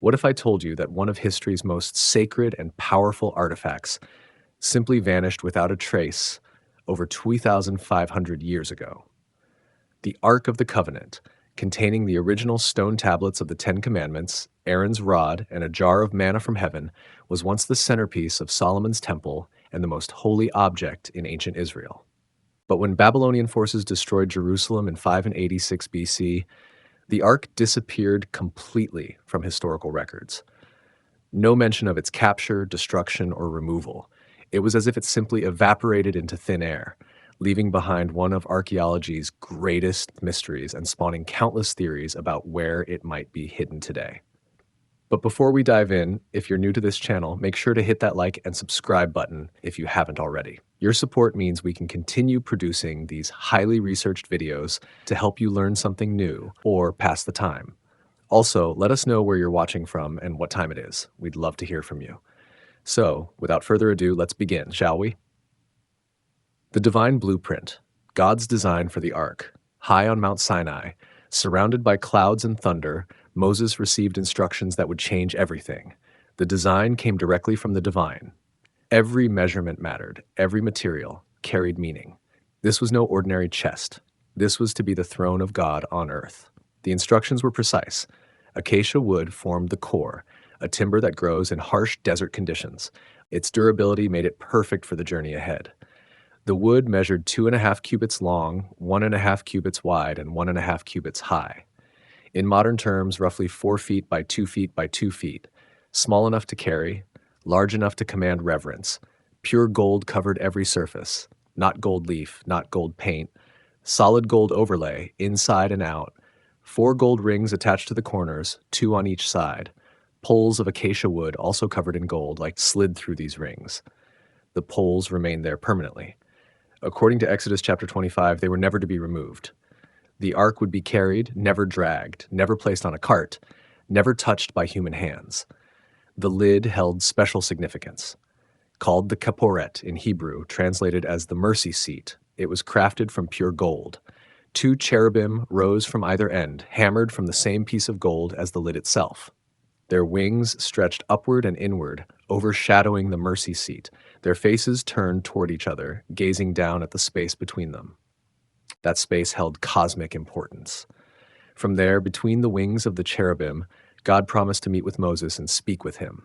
What if I told you that one of history's most sacred and powerful artifacts simply vanished without a trace over 2,500 years ago? The Ark of the Covenant, containing the original stone tablets of the Ten Commandments, Aaron's rod, and a jar of manna from heaven, was once the centerpiece of Solomon's temple and the most holy object in ancient Israel. But when Babylonian forces destroyed Jerusalem in 586 BC, the Ark disappeared completely from historical records. No mention of its capture, destruction, or removal. It was as if it simply evaporated into thin air, leaving behind one of archaeology's greatest mysteries and spawning countless theories about where it might be hidden today. But before we dive in, if you're new to this channel, make sure to hit that like and subscribe button if you haven't already. Your support means we can continue producing these highly researched videos to help you learn something new or pass the time. Also, let us know where you're watching from and what time it is. We'd love to hear from you. So, without further ado, let's begin, shall we? The Divine Blueprint, God's design for the Ark. High on Mount Sinai, surrounded by clouds and thunder, Moses received instructions that would change everything. The design came directly from the divine. Every measurement mattered, every material carried meaning. This was no ordinary chest. This was to be the throne of God on earth. The instructions were precise. Acacia wood formed the core, a timber that grows in harsh desert conditions. Its durability made it perfect for the journey ahead. The wood measured 2.5 cubits long, 1.5 cubits wide, and 1.5 cubits high. In modern terms, roughly 4 feet by 2 feet by 2 feet. Small enough to carry, large enough to command reverence. Pure gold covered every surface. Not gold leaf, not gold paint. Solid gold overlay, inside and out. 4 gold rings attached to the corners, 2 on each side. Poles of acacia wood, also covered in gold, slid through these rings. The poles remained there permanently. According to Exodus chapter 25, they were never to be removed. The ark would be carried, never dragged, never placed on a cart, never touched by human hands. The lid held special significance. Called the kaporet in Hebrew, translated as the mercy seat, it was crafted from pure gold. 2 cherubim rose from either end, hammered from the same piece of gold as the lid itself. Their wings stretched upward and inward, overshadowing the mercy seat, their faces turned toward each other, gazing down at the space between them. That space held cosmic importance. From there, between the wings of the cherubim, God promised to meet with Moses and speak with him.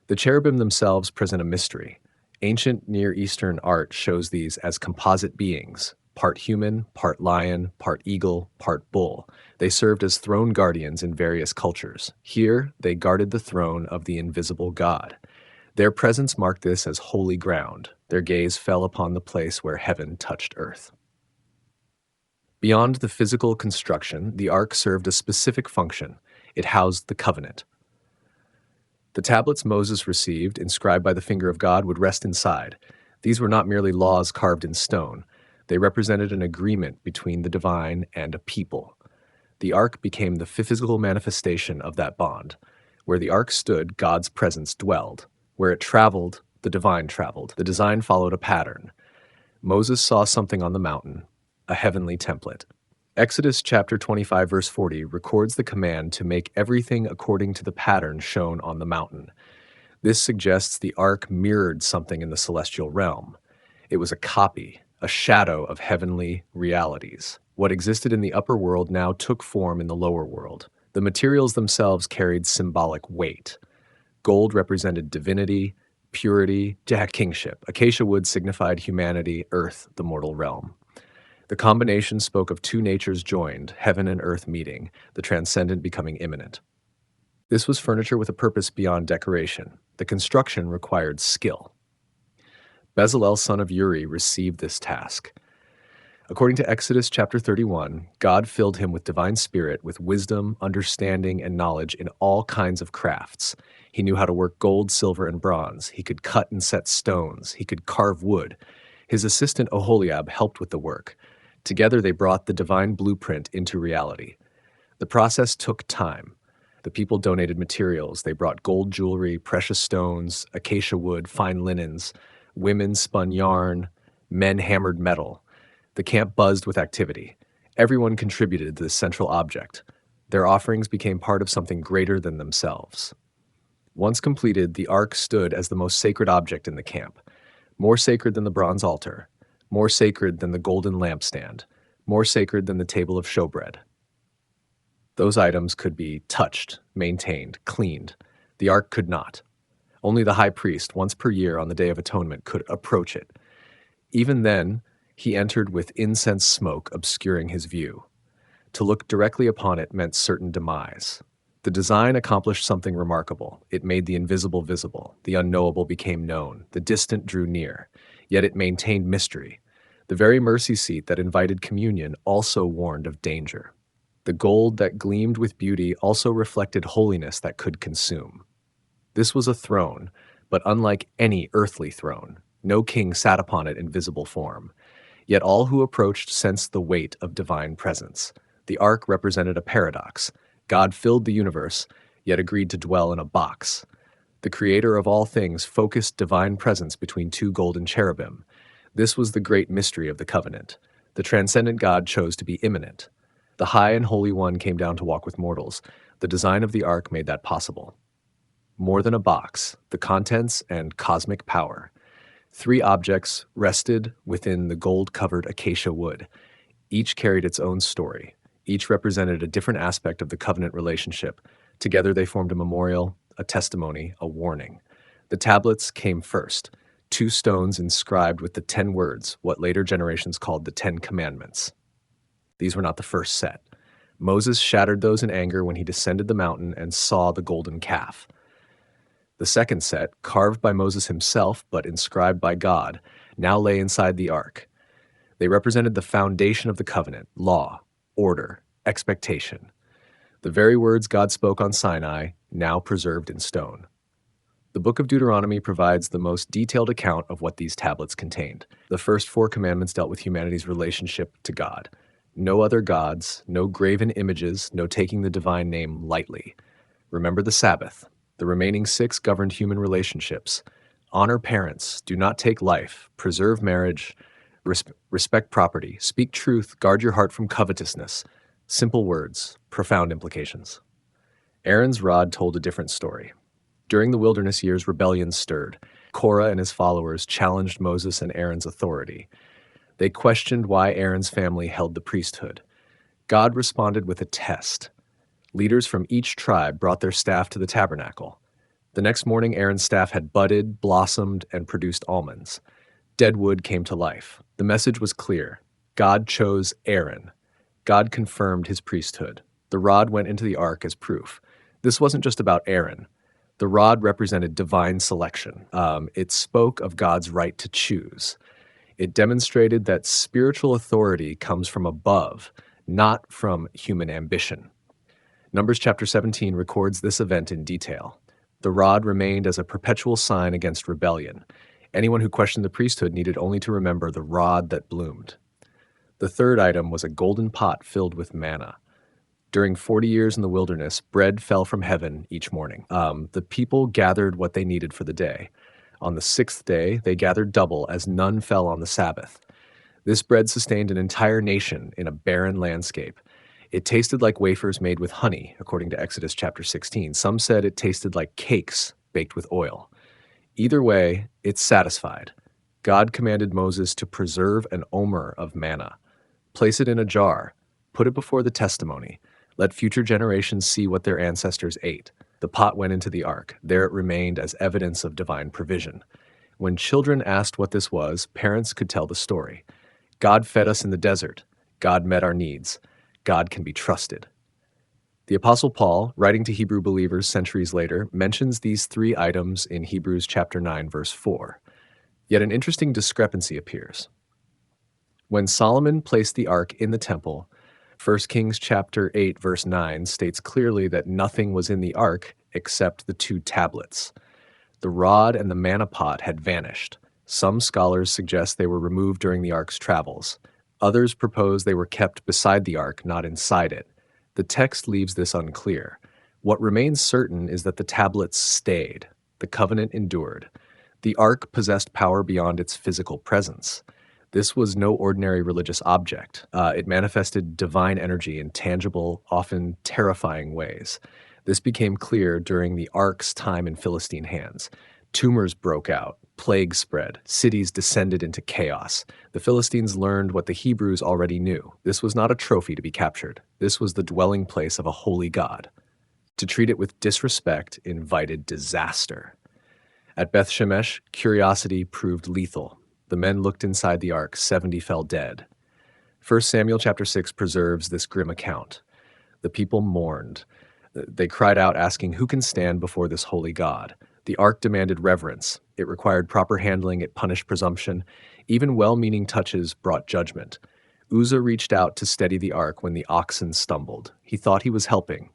The cherubim themselves present a mystery. Ancient Near Eastern art shows these as composite beings, part human, part lion, part eagle, part bull. They served as throne guardians in various cultures. Here, they guarded the throne of the invisible God. Their presence marked this as holy ground. Their gaze fell upon the place where heaven touched earth. Beyond the physical construction, the ark served a specific function. It housed the covenant. The tablets Moses received, inscribed by the finger of God, would rest inside. These were not merely laws carved in stone. They represented an agreement between the divine and a people. The ark became the physical manifestation of that bond. Where the ark stood, God's presence dwelled. Where it traveled, the divine traveled. The design followed a pattern. Moses saw something on the mountain, a heavenly template. Exodus chapter 25 verse 40 records the command to make everything according to the pattern shown on the mountain. This suggests the ark mirrored something in the celestial realm. It was a copy, a shadow of heavenly realities. What existed in the upper world now took form in the lower world. The materials themselves carried symbolic weight. Gold represented divinity, purity, kingship. Acacia wood signified humanity, earth, the mortal realm. The combination spoke of 2 natures joined, heaven and earth meeting, the transcendent becoming immanent. This was furniture with a purpose beyond decoration. The construction required skill. Bezalel, son of Uri, received this task. According to Exodus chapter 31, God filled him with divine spirit, with wisdom, understanding, and knowledge in all kinds of crafts. He knew how to work gold, silver, and bronze. He could cut and set stones. He could carve wood. His assistant Oholiab helped with the work. Together they brought the divine blueprint into reality. The process took time. The people donated materials. They brought gold jewelry, precious stones, acacia wood, fine linens. Women spun yarn. Men hammered metal. The camp buzzed with activity. Everyone contributed to this central object. Their offerings became part of something greater than themselves. Once completed, the ark stood as the most sacred object in the camp, more sacred than the bronze altar, more sacred than the golden lampstand, more sacred than the table of showbread. Those items could be touched, maintained, cleaned. The ark could not. Only the high priest, once per year on the Day of Atonement, could approach it. Even then, he entered with incense smoke obscuring his view. To look directly upon it meant certain demise. The design accomplished something remarkable. It made the invisible visible. The unknowable became known. The distant drew near. Yet it maintained mystery. The very mercy seat that invited communion also warned of danger. The gold that gleamed with beauty also reflected holiness that could consume. This was a throne, but unlike any earthly throne, no king sat upon it in visible form. Yet all who approached sensed the weight of divine presence. The ark represented a paradox. God filled the universe, yet agreed to dwell in a box. The creator of all things focused divine presence between two golden cherubim. This was the great mystery of the covenant. The transcendent God chose to be immanent. The high and holy one came down to walk with mortals. The design of the ark made that possible. More than a box, the contents and cosmic power. 3 objects rested within the gold-covered acacia wood. Each carried its own story. Each represented a different aspect of the covenant relationship. Together they formed a memorial, a testimony, a warning. The tablets came first, 2 stones inscribed with the 10 words, what later generations called the 10 Commandments. These were not the first set. Moses shattered those in anger when he descended the mountain and saw the golden calf. The second set, carved by Moses himself but inscribed by God, now lay inside the ark. They represented the foundation of the covenant, law, order, expectation. The very words God spoke on Sinai, now preserved in stone. The book of Deuteronomy provides the most detailed account of what these tablets contained. The first 4 commandments dealt with humanity's relationship to God. No other gods, no graven images, no taking the divine name lightly. Remember the Sabbath. The remaining 6 governed human relationships. Honor parents, do not take life, preserve marriage, respect property, speak truth, guard your heart from covetousness. Simple words, profound implications. Aaron's rod told a different story. During the wilderness years, rebellion stirred. Korah and his followers challenged Moses and Aaron's authority. They questioned why Aaron's family held the priesthood. God responded with a test. Leaders from each tribe brought their staff to the tabernacle. The next morning, Aaron's staff had budded, blossomed, and produced almonds. Dead wood came to life. The message was clear. God chose Aaron. God confirmed his priesthood. The rod went into the ark as proof. This wasn't just about Aaron. The rod represented divine selection. It spoke of God's right to choose. It demonstrated that spiritual authority comes from above, not from human ambition. Numbers chapter 17 records this event in detail. The rod remained as a perpetual sign against rebellion. Anyone who questioned the priesthood needed only to remember the rod that bloomed. The third item was a golden pot filled with manna. During 40 years in the wilderness, bread fell from heaven each morning. The people gathered what they needed for the day. On the 6th day, they gathered double, as none fell on the Sabbath. This bread sustained an entire nation in a barren landscape. It tasted like wafers made with honey, according to Exodus chapter 16. Some said it tasted like cakes baked with oil. Either way, it satisfied. God commanded Moses to preserve an omer of manna. Place it in a jar. Put it before the testimony. Let future generations see what their ancestors ate. The pot went into the ark. There it remained as evidence of divine provision. When children asked what this was, parents could tell the story. God fed us in the desert. God met our needs. God can be trusted. The Apostle Paul, writing to Hebrew believers centuries later, mentions these 3 items in Hebrews chapter 9, verse 4. Yet an interesting discrepancy appears. When Solomon placed the ark in the temple, 1 Kings chapter 8, verse 9 states clearly that nothing was in the ark except the 2 tablets. The rod and the manna pot had vanished. Some scholars suggest they were removed during the ark's travels. Others propose they were kept beside the ark, not inside it. The text leaves this unclear. What remains certain is that the tablets stayed. The covenant endured. The ark possessed power beyond its physical presence. This was no ordinary religious object. It manifested divine energy in tangible, often terrifying ways. This became clear during the ark's time in Philistine hands. Tumors broke out, plagues spread, cities descended into chaos. The Philistines learned what the Hebrews already knew. This was not a trophy to be captured. This was the dwelling place of a holy God. To treat it with disrespect invited disaster. At Beth Shemesh, curiosity proved lethal. The men looked inside the ark, 70 fell dead. 1 Samuel chapter 6 preserves this grim account. The people mourned. They cried out, asking, "Who can stand before this holy God?" The ark demanded reverence. It required proper handling. It punished presumption. Even well-meaning touches brought judgment. Uzzah reached out to steady the ark when the oxen stumbled. He thought he was helping.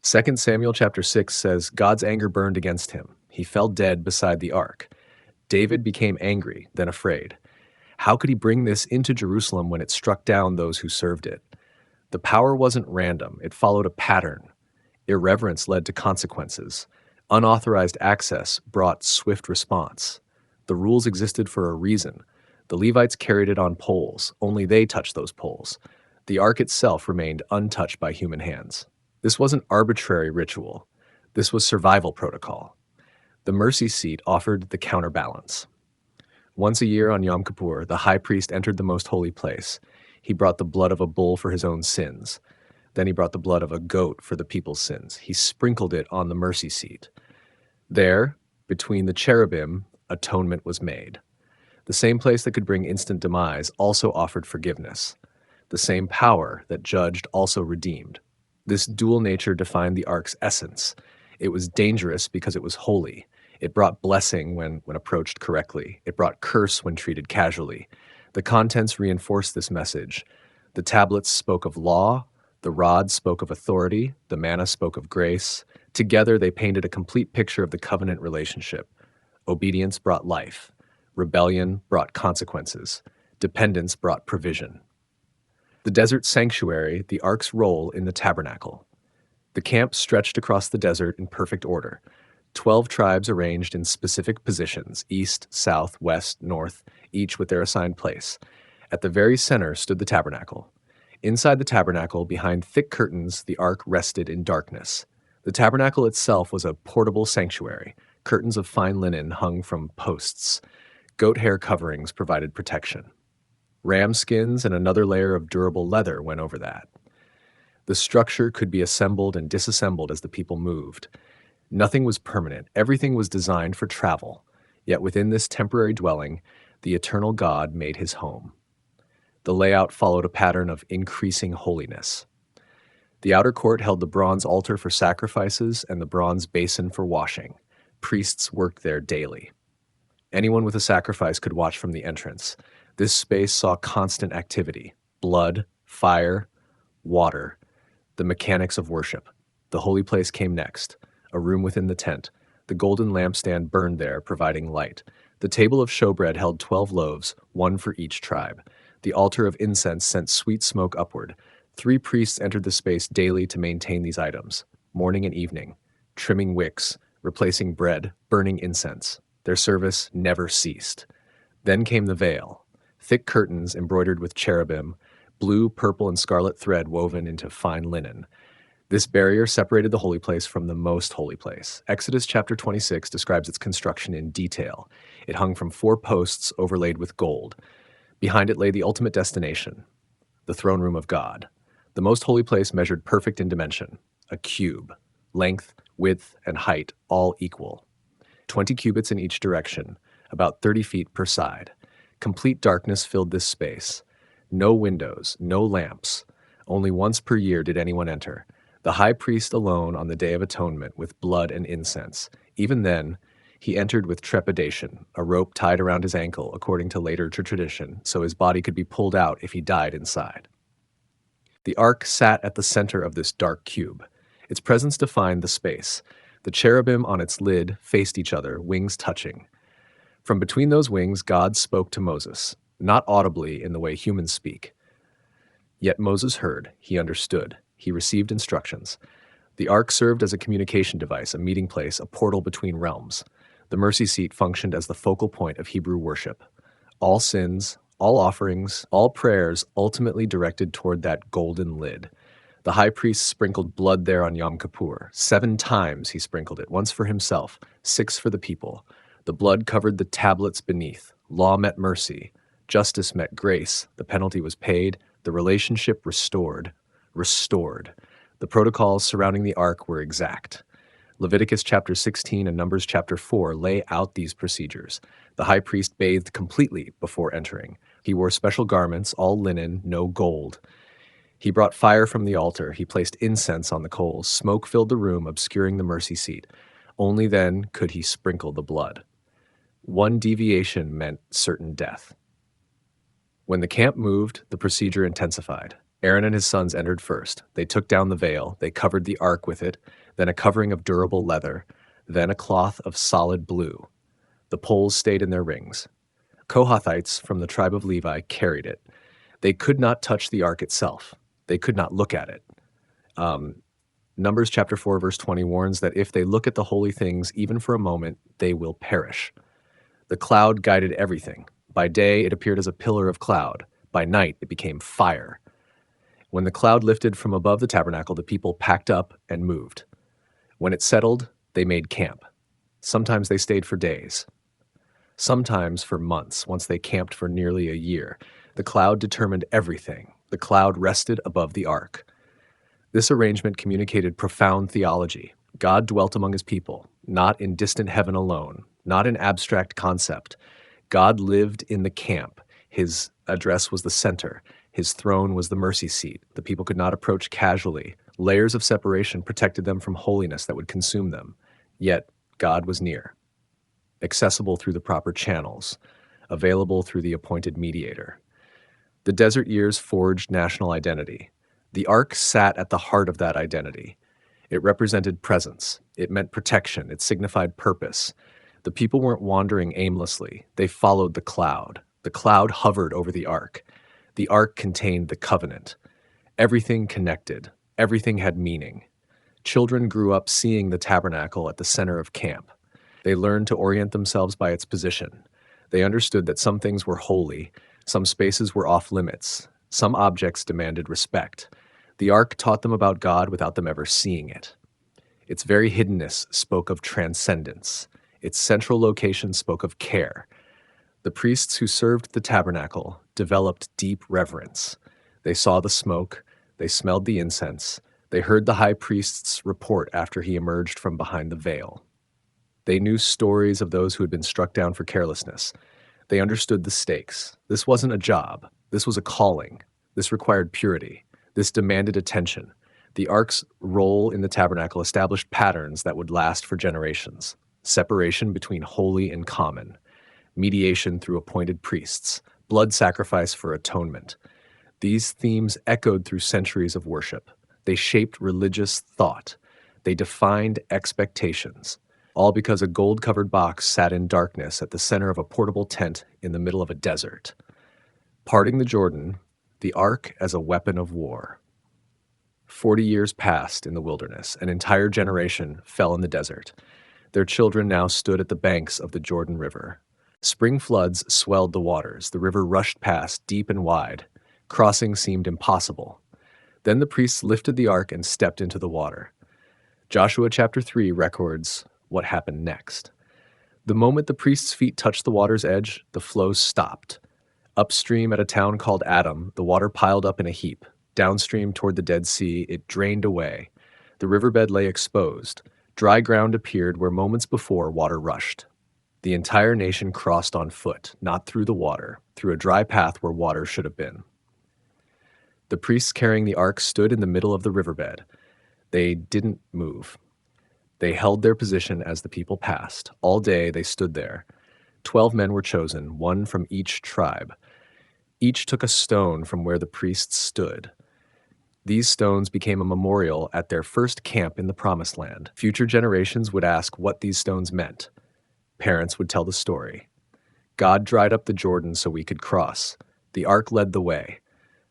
2 Samuel chapter 6 says, God's anger burned against him. He fell dead beside the ark. David became angry, then afraid. How could he bring this into Jerusalem when it struck down those who served it? The power wasn't random. It followed a pattern. Irreverence led to consequences. Unauthorized access brought swift response. The rules existed for a reason. The Levites carried it on poles. Only they touched those poles. The ark itself remained untouched by human hands. This wasn't arbitrary ritual. This was survival protocol. The mercy seat offered the counterbalance. Once a year on Yom Kippur, the high priest entered the most holy place. He brought the blood of a bull for his own sins. Then he brought the blood of a goat for the people's sins. He sprinkled it on the mercy seat. There, between the cherubim, atonement was made. The same place that could bring instant demise also offered forgiveness. The same power that judged also redeemed. This dual nature defined the ark's essence. It was dangerous because it was holy. It brought blessing when approached correctly. It brought curse when treated casually. The contents reinforced this message. The tablets spoke of law, the rod spoke of authority, the manna spoke of grace. Together they painted a complete picture of the covenant relationship. Obedience brought life. Rebellion brought consequences. Dependence brought provision. The desert sanctuary, the ark's role in the tabernacle. The camp stretched across the desert in perfect order. 12 tribes arranged in specific positions, east, south, west, north, each with their assigned place. At the very center stood the tabernacle. Inside the tabernacle, behind thick curtains, the ark rested in darkness. The tabernacle itself was a portable sanctuary. Curtains of fine linen hung from posts. Goat hair coverings provided protection. Ram skins and another layer of durable leather went over that. The structure could be assembled and disassembled as the people moved. Nothing was permanent. Everything was designed for travel. Yet within this temporary dwelling, the eternal God made his home. The layout followed a pattern of increasing holiness. The outer court held the bronze altar for sacrifices and the bronze basin for washing. Priests worked there daily. Anyone with a sacrifice could watch from the entrance. This space saw constant activity: blood, fire, water, the mechanics of worship. The holy place came next, a room within the tent. The golden lampstand burned there, providing light. The table of showbread held 12 loaves, one for each tribe. The altar of incense sent sweet smoke upward. 3 priests entered the space daily to maintain these items, morning and evening, trimming wicks, replacing bread, burning incense. Their service never ceased. Then came the veil, thick curtains embroidered with cherubim, blue, purple, and scarlet thread woven into fine linen. This barrier separated the holy place from the most holy place. Exodus chapter 26 describes its construction in detail. It hung from 4 posts overlaid with gold. Behind it lay the ultimate destination, the throne room of God. The most holy place measured perfect in dimension, a cube, length, width, and height all equal. 20 cubits in each direction, about 30 feet per side. Complete darkness filled this space. No windows, no lamps. Only once per year did anyone enter. The high priest alone on the Day of Atonement with blood and incense. Even then, he entered with trepidation, a rope tied around his ankle according to later tradition, so his body could be pulled out if he died inside. The ark sat at the center of this dark cube. Its presence defined the space. The cherubim on its lid faced each other, wings touching. From between those wings, God spoke to Moses, not audibly in the way humans speak. Yet Moses heard, he understood, he received instructions. The ark served as a communication device, a meeting place, a portal between realms. The mercy seat functioned as the focal point of Hebrew worship. All sins, All offerings, all prayers ultimately directed toward that golden lid. The high priest sprinkled blood there on Yom Kippur. 7 times he sprinkled it, once for himself, 6 for the people. The blood covered the tablets beneath. Law met mercy. Justice met grace. The penalty was paid. The relationship restored. Restored. The protocols surrounding the ark were exact. Leviticus chapter 16 and Numbers chapter 4 lay out these procedures. The high priest bathed completely before entering. He wore special garments, all linen, no gold. He brought fire from the altar. He placed incense on the coals. Smoke filled the room, obscuring the mercy seat. Only then could he sprinkle the blood. One deviation meant certain death. When the camp moved, the procedure intensified. Aaron and his sons entered first. They took down the veil. They covered the ark with it, then a covering of durable leather, then a cloth of solid blue. The poles stayed in their rings. Kohathites from the tribe of Levi carried it. They could not touch the ark itself. They could not look at it. Numbers chapter 4, verse 20 warns that if they look at the holy things, even for a moment, they will perish. The cloud guided everything. By day, it appeared as a pillar of cloud. By night, it became fire. When the cloud lifted from above the tabernacle, the people packed up and moved. When it settled, they made camp. Sometimes they stayed for days. Sometimes for months, once they camped for nearly a year. The cloud determined everything. The cloud rested above the ark. This arrangement communicated profound theology. God dwelt among his people, not in distant heaven alone, not an abstract concept. God lived in the camp. His address was the center. His throne was the mercy seat. The people could not approach casually. Layers of separation protected them from holiness that would consume them. Yet, God was near, accessible through the proper channels, available through the appointed mediator. The desert years forged national identity. The ark sat at the heart of that identity. It represented presence. It meant protection. It signified purpose. The people weren't wandering aimlessly. They followed the cloud. The cloud hovered over the ark. The ark contained the covenant. Everything connected. Everything had meaning. Children grew up seeing the tabernacle at the center of camp. They learned to orient themselves by its position. They understood that some things were holy, some spaces were off limits, some objects demanded respect. The ark taught them about God without them ever seeing it. Its very hiddenness spoke of transcendence. Its central location spoke of care. The priests who served the tabernacle developed deep reverence. They saw the smoke, they smelled the incense, they heard the high priest's report after he emerged from behind the veil. They knew stories of those who had been struck down for carelessness. They understood the stakes. This wasn't a job. This was a calling. This required purity. This demanded attention. The ark's role in the tabernacle established patterns that would last for generations. Separation between holy and common. Mediation through appointed priests. Blood sacrifice for atonement. These themes echoed through centuries of worship. They shaped religious thought. They defined expectations. All because a gold-covered box sat in darkness at the center of a portable tent in the middle of a desert. Parting the Jordan, the ark as a weapon of war. 40 years passed in the wilderness. An entire generation fell in the desert. Their children now stood at the banks of the Jordan River. Spring floods swelled the waters. The river rushed past, deep and wide. Crossing seemed impossible. Then the priests lifted the ark and stepped into the water. Joshua chapter 3 records what happened next. The moment the priest's feet touched the water's edge, the flow stopped. Upstream at a town called Adam, the water piled up in a heap. Downstream toward the Dead Sea, it drained away. The riverbed lay exposed. Dry ground appeared where moments before water rushed. The entire nation crossed on foot, not through the water, through a dry path where water should have been. The priests carrying the ark stood in the middle of the riverbed. They didn't move. They held their position as the people passed. All day they stood there. 12 men were chosen, one from each tribe. Each took a stone from where the priests stood. These stones became a memorial at their first camp in the Promised Land. Future generations would ask what these stones meant. Parents would tell the story. God dried up the Jordan so we could cross. The ark led the way.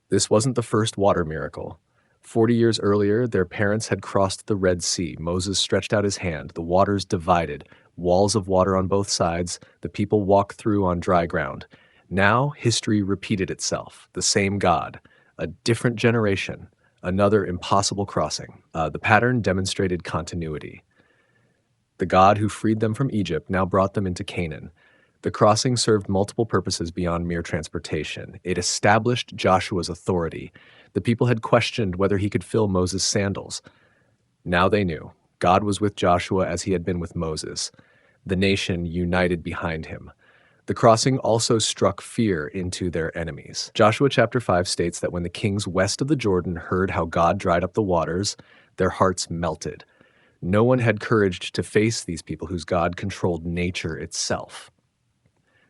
This wasn't the first water miracle. 40 years earlier, their parents had crossed the Red Sea. Moses stretched out his hand. The waters divided. Walls of water on both sides. The people walked through on dry ground. Now, history repeated itself. The same God, a different generation, another impossible crossing. The pattern demonstrated continuity. The God who freed them from Egypt now brought them into Canaan. The crossing served multiple purposes beyond mere transportation. It established Joshua's authority. The people had questioned whether he could fill Moses' sandals. Now they knew. God was with Joshua as he had been with Moses. The nation united behind him. The crossing also struck fear into their enemies. Joshua chapter 5 states that when the kings west of the Jordan heard how God dried up the waters, their hearts melted. No one had courage to face these people whose God controlled nature itself.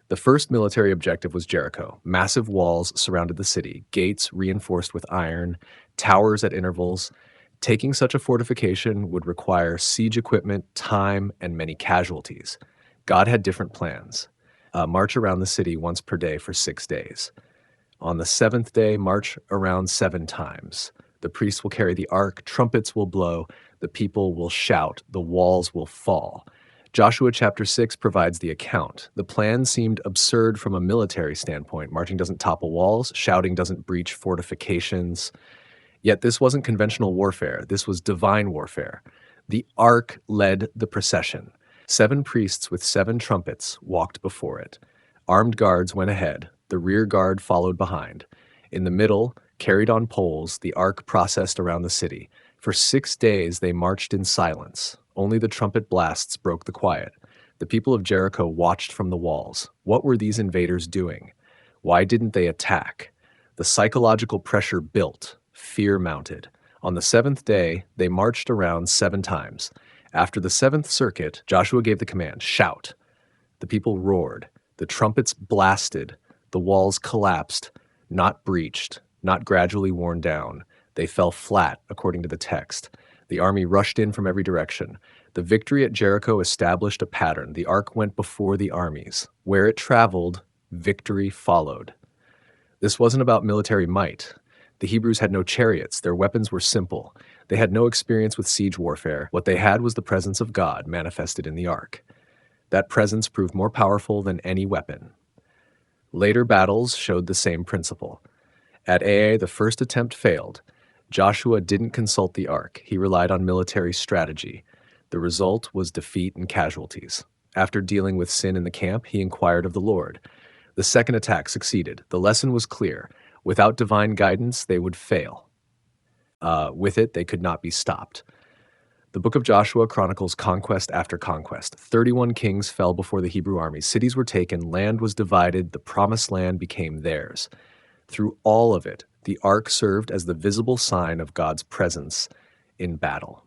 The first military objective was Jericho. Massive walls surrounded the city, gates reinforced with iron, towers at intervals. Taking such a fortification would require siege equipment, time, and many casualties. God had different plans. March around the city once per day for 6 days. On the seventh day, march around 7 times. The priests will carry the ark, trumpets will blow, the people will shout, the walls will fall. Joshua chapter 6 provides the account. The plan seemed absurd from a military standpoint. Marching doesn't topple walls, shouting doesn't breach fortifications. Yet this wasn't conventional warfare. This was divine warfare. The ark led the procession. 7 priests with 7 trumpets walked before it. Armed guards went ahead. The rear guard followed behind. In the middle, carried on poles, the ark processed around the city. For 6 days they marched in silence. Only the trumpet blasts broke the quiet. The people of Jericho watched from the walls. What were these invaders doing? Why didn't they attack? The psychological pressure built. Fear mounted. On the 7th day, they marched around 7 times. After the 7th circuit, Joshua gave the command, "Shout." The people roared. The trumpets blasted. The walls collapsed, not breached, not gradually worn down. They fell flat, according to the text. The army rushed in from every direction. The victory at Jericho established a pattern. The ark went before the armies. Where it traveled, victory followed. This wasn't about military might. The Hebrews had no chariots. Their weapons were simple. They had no experience with siege warfare. What they had was the presence of God manifested in the ark. That presence proved more powerful than any weapon. Later battles showed the same principle. At Ai, the first attempt failed. Joshua didn't consult the ark. He relied on military strategy. The result was defeat and casualties. After dealing with sin in the camp, he inquired of the Lord. The second attack succeeded. The lesson was clear. Without divine guidance, they would fail. With it, they could not be stopped. The book of Joshua chronicles conquest after conquest. 31 kings fell before the Hebrew army. Cities were taken, land was divided, the promised land became theirs. Through all of it, the ark served as the visible sign of God's presence in battle.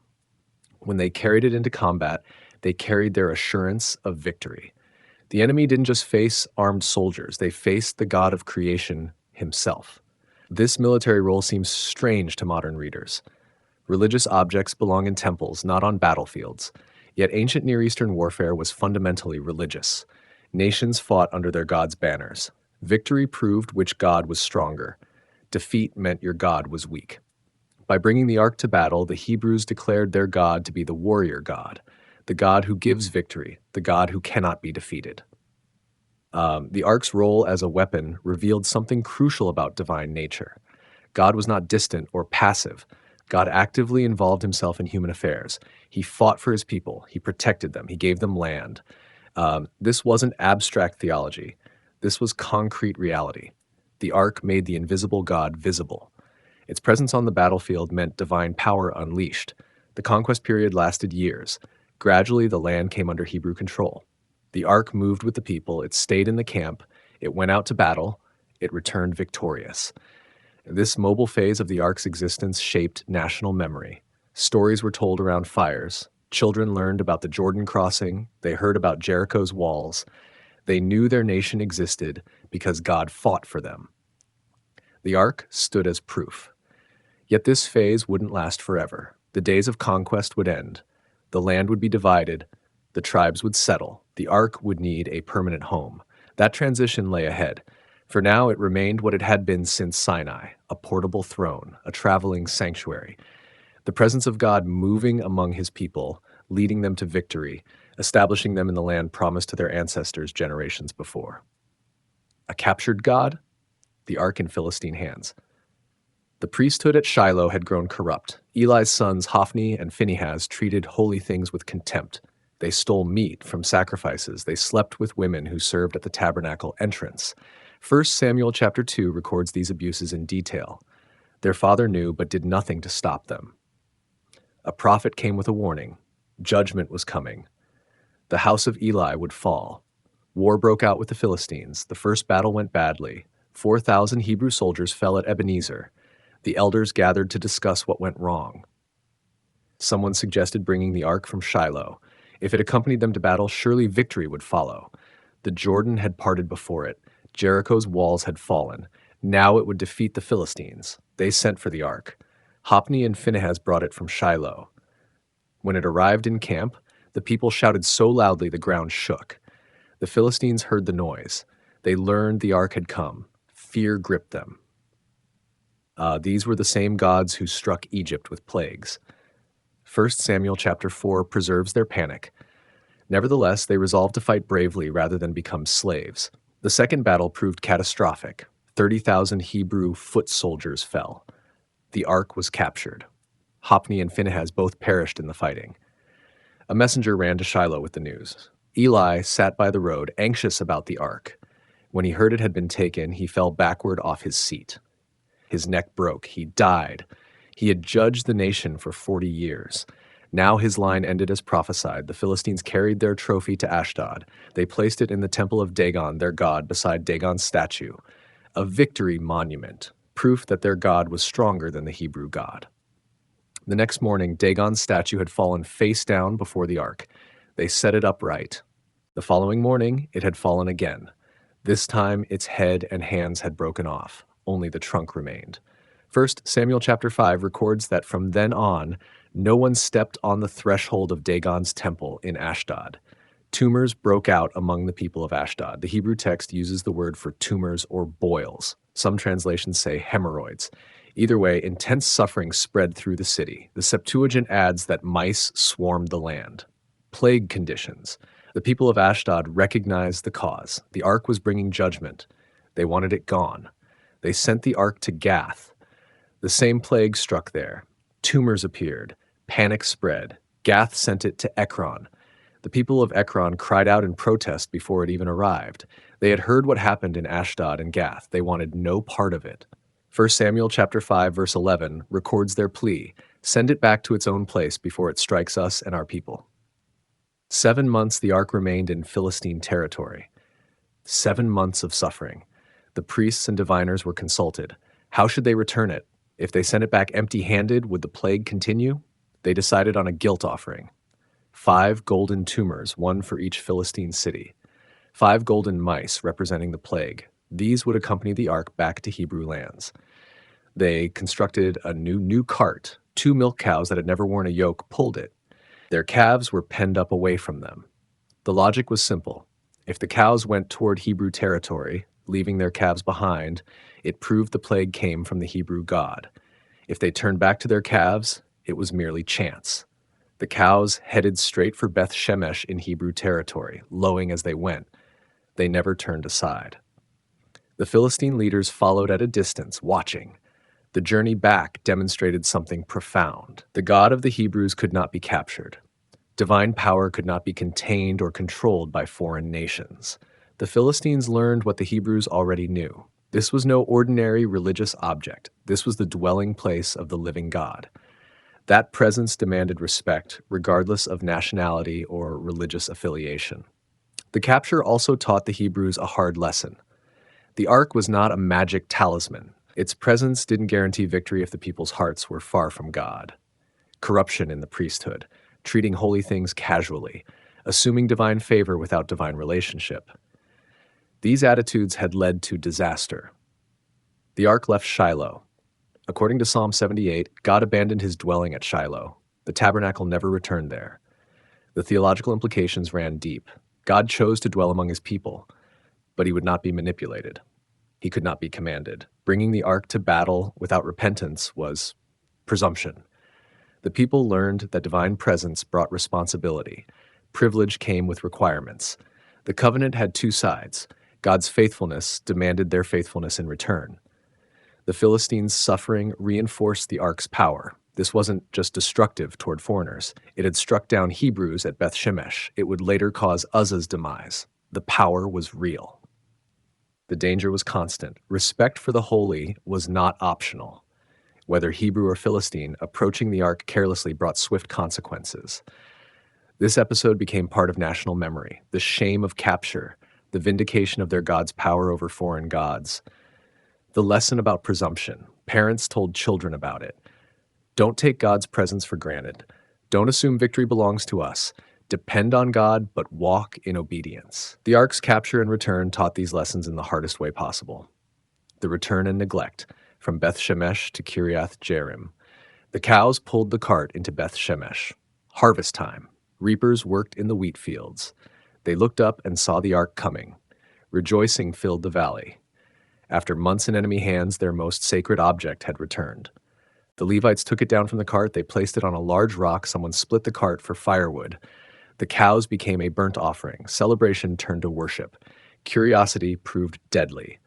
When they carried it into combat, they carried their assurance of victory. The enemy didn't just face armed soldiers, they faced the God of creation himself. This military role seems strange to modern readers. Religious objects belong in temples, not on battlefields. Yet ancient Near Eastern warfare was fundamentally religious. Nations fought under their gods' banners. Victory proved which god was stronger. Defeat meant your god was weak. By bringing the ark to battle, the Hebrews declared their god to be the warrior god, the god who gives victory, the god who cannot be defeated. The ark's role as a weapon revealed something crucial about divine nature. God was not distant or passive. God actively involved himself in human affairs. He fought for his people. He protected them. He gave them land. This wasn't abstract theology. This was concrete reality. The ark made the invisible God visible. Its presence on the battlefield meant divine power unleashed. The conquest period lasted years. Gradually, the land came under Hebrew control. The ark moved with the people. It stayed in the camp. It went out to battle. It returned victorious. This mobile phase of the ark's existence shaped national memory. Stories were told around fires. Children learned about the Jordan crossing. They heard about Jericho's walls. They knew their nation existed because God fought for them. The ark stood as proof. Yet this phase wouldn't last forever. The days of conquest would end. The land would be divided. The tribes would settle. The ark would need a permanent home. That transition lay ahead. For now, it remained what it had been since Sinai, a portable throne, a traveling sanctuary. The presence of God moving among his people, leading them to victory, establishing them in the land promised to their ancestors generations before. A captured God, the ark in Philistine hands. The priesthood at Shiloh had grown corrupt. Eli's sons Hophni and Phinehas treated holy things with contempt. They stole meat from sacrifices. They slept with women who served at the tabernacle entrance. 1 Samuel chapter 2 records these abuses in detail. Their father knew but did nothing to stop them. A prophet came with a warning. Judgment was coming. The house of Eli would fall. War broke out with the Philistines. The first battle went badly. 4,000 Hebrew soldiers fell at Ebenezer. The elders gathered to discuss what went wrong. Someone suggested bringing the ark from Shiloh. If it accompanied them to battle, surely victory would follow. The Jordan had parted before it. Jericho's walls had fallen. Now it would defeat the Philistines. They sent for the ark. Hophni and Phinehas brought it from Shiloh. When it arrived in camp, the people shouted so loudly the ground shook. The Philistines heard the noise. They learned the ark had come. Fear gripped them. These were the same gods who struck Egypt with plagues. 1 Samuel chapter 4 preserves their panic. Nevertheless, they resolved to fight bravely rather than become slaves. The second battle proved catastrophic. 30,000 Hebrew foot soldiers fell. The ark was captured. Hophni and Phinehas both perished in the fighting. A messenger ran to Shiloh with the news. Eli sat by the road, anxious about the ark. When he heard it had been taken, he fell backward off his seat. His neck broke. He died. He had judged the nation for 40 years. Now his line ended as prophesied. The Philistines carried their trophy to Ashdod. They placed it in the temple of Dagon, their god, beside Dagon's statue. A victory monument, proof that their god was stronger than the Hebrew god. The next morning, Dagon's statue had fallen face down before the ark. They set it upright. The following morning, it had fallen again. This time, its head and hands had broken off. Only the trunk remained. 1 Samuel chapter 5 records that from then on, no one stepped on the threshold of Dagon's temple in Ashdod. Tumors broke out among the people of Ashdod. The Hebrew text uses the word for tumors or boils. Some translations say hemorrhoids. Either way, intense suffering spread through the city. The Septuagint adds that mice swarmed the land. Plague conditions. The people of Ashdod recognized the cause. The ark was bringing judgment. They wanted it gone. They sent the ark to Gath. The same plague struck there. Tumors appeared. Panic spread. Gath sent it to Ekron. The people of Ekron cried out in protest before it even arrived. They had heard what happened in Ashdod and Gath. They wanted no part of it. 1 Samuel chapter 5 verse 11 records their plea. Send it back to its own place before it strikes us and our people. 7 months the ark remained in Philistine territory. 7 months of suffering. The priests and diviners were consulted. How should they return it? If they sent it back empty-handed, would the plague continue? They decided on a guilt offering. 5 golden tumors, one for each Philistine city. 5 golden mice representing the plague. These would accompany the ark back to Hebrew lands. They constructed a new cart. 2 milk cows that had never worn a yoke pulled it. Their calves were penned up away from them. The logic was simple. If the cows went toward Hebrew territory, leaving their calves behind, it proved the plague came from the Hebrew god. If they turned back to their calves, it was merely chance. The cows headed straight for Beth Shemesh in Hebrew territory, lowing as they went. They never turned aside. The Philistine leaders followed at a distance, watching. The journey back demonstrated something profound. The God of the Hebrews could not be captured. Divine power could not be contained or controlled by foreign nations. The Philistines learned what the Hebrews already knew. This was no ordinary religious object. This was the dwelling place of the living God. That presence demanded respect, regardless of nationality or religious affiliation. The capture also taught the Hebrews a hard lesson. The ark was not a magic talisman. Its presence didn't guarantee victory if the people's hearts were far from God. Corruption in the priesthood, treating holy things casually, assuming divine favor without divine relationship. These attitudes had led to disaster. The ark left Shiloh. According to Psalm 78, God abandoned his dwelling at Shiloh. The tabernacle never returned there. The theological implications ran deep. God chose to dwell among his people, but he would not be manipulated. He could not be commanded. Bringing the ark to battle without repentance was presumption. The people learned that divine presence brought responsibility. Privilege came with requirements. The covenant had 2 sides. God's faithfulness demanded their faithfulness in return. The Philistines' suffering reinforced the ark's power. This wasn't just destructive toward foreigners. It had struck down Hebrews at Beth Shemesh. It would later cause Uzzah's demise. The power was real. The danger was constant. Respect for the holy was not optional. Whether Hebrew or Philistine, approaching the ark carelessly brought swift consequences. This episode became part of national memory, the shame of capture, the vindication of their God's power over foreign gods. The lesson about presumption. Parents told children about it. Don't take God's presence for granted. Don't assume victory belongs to us. Depend on God, but walk in obedience. The ark's capture and return taught these lessons in the hardest way possible. The return and neglect, from Beth Shemesh to Kiriath Jearim. The cows pulled the cart into Beth Shemesh. Harvest time. Reapers worked in the wheat fields. They looked up and saw the ark coming. Rejoicing filled the valley. After months in enemy hands, their most sacred object had returned. The Levites took it down from the cart. They placed it on a large rock. Someone split the cart for firewood. The cows became a burnt offering. Celebration turned to worship. Curiosity proved deadly.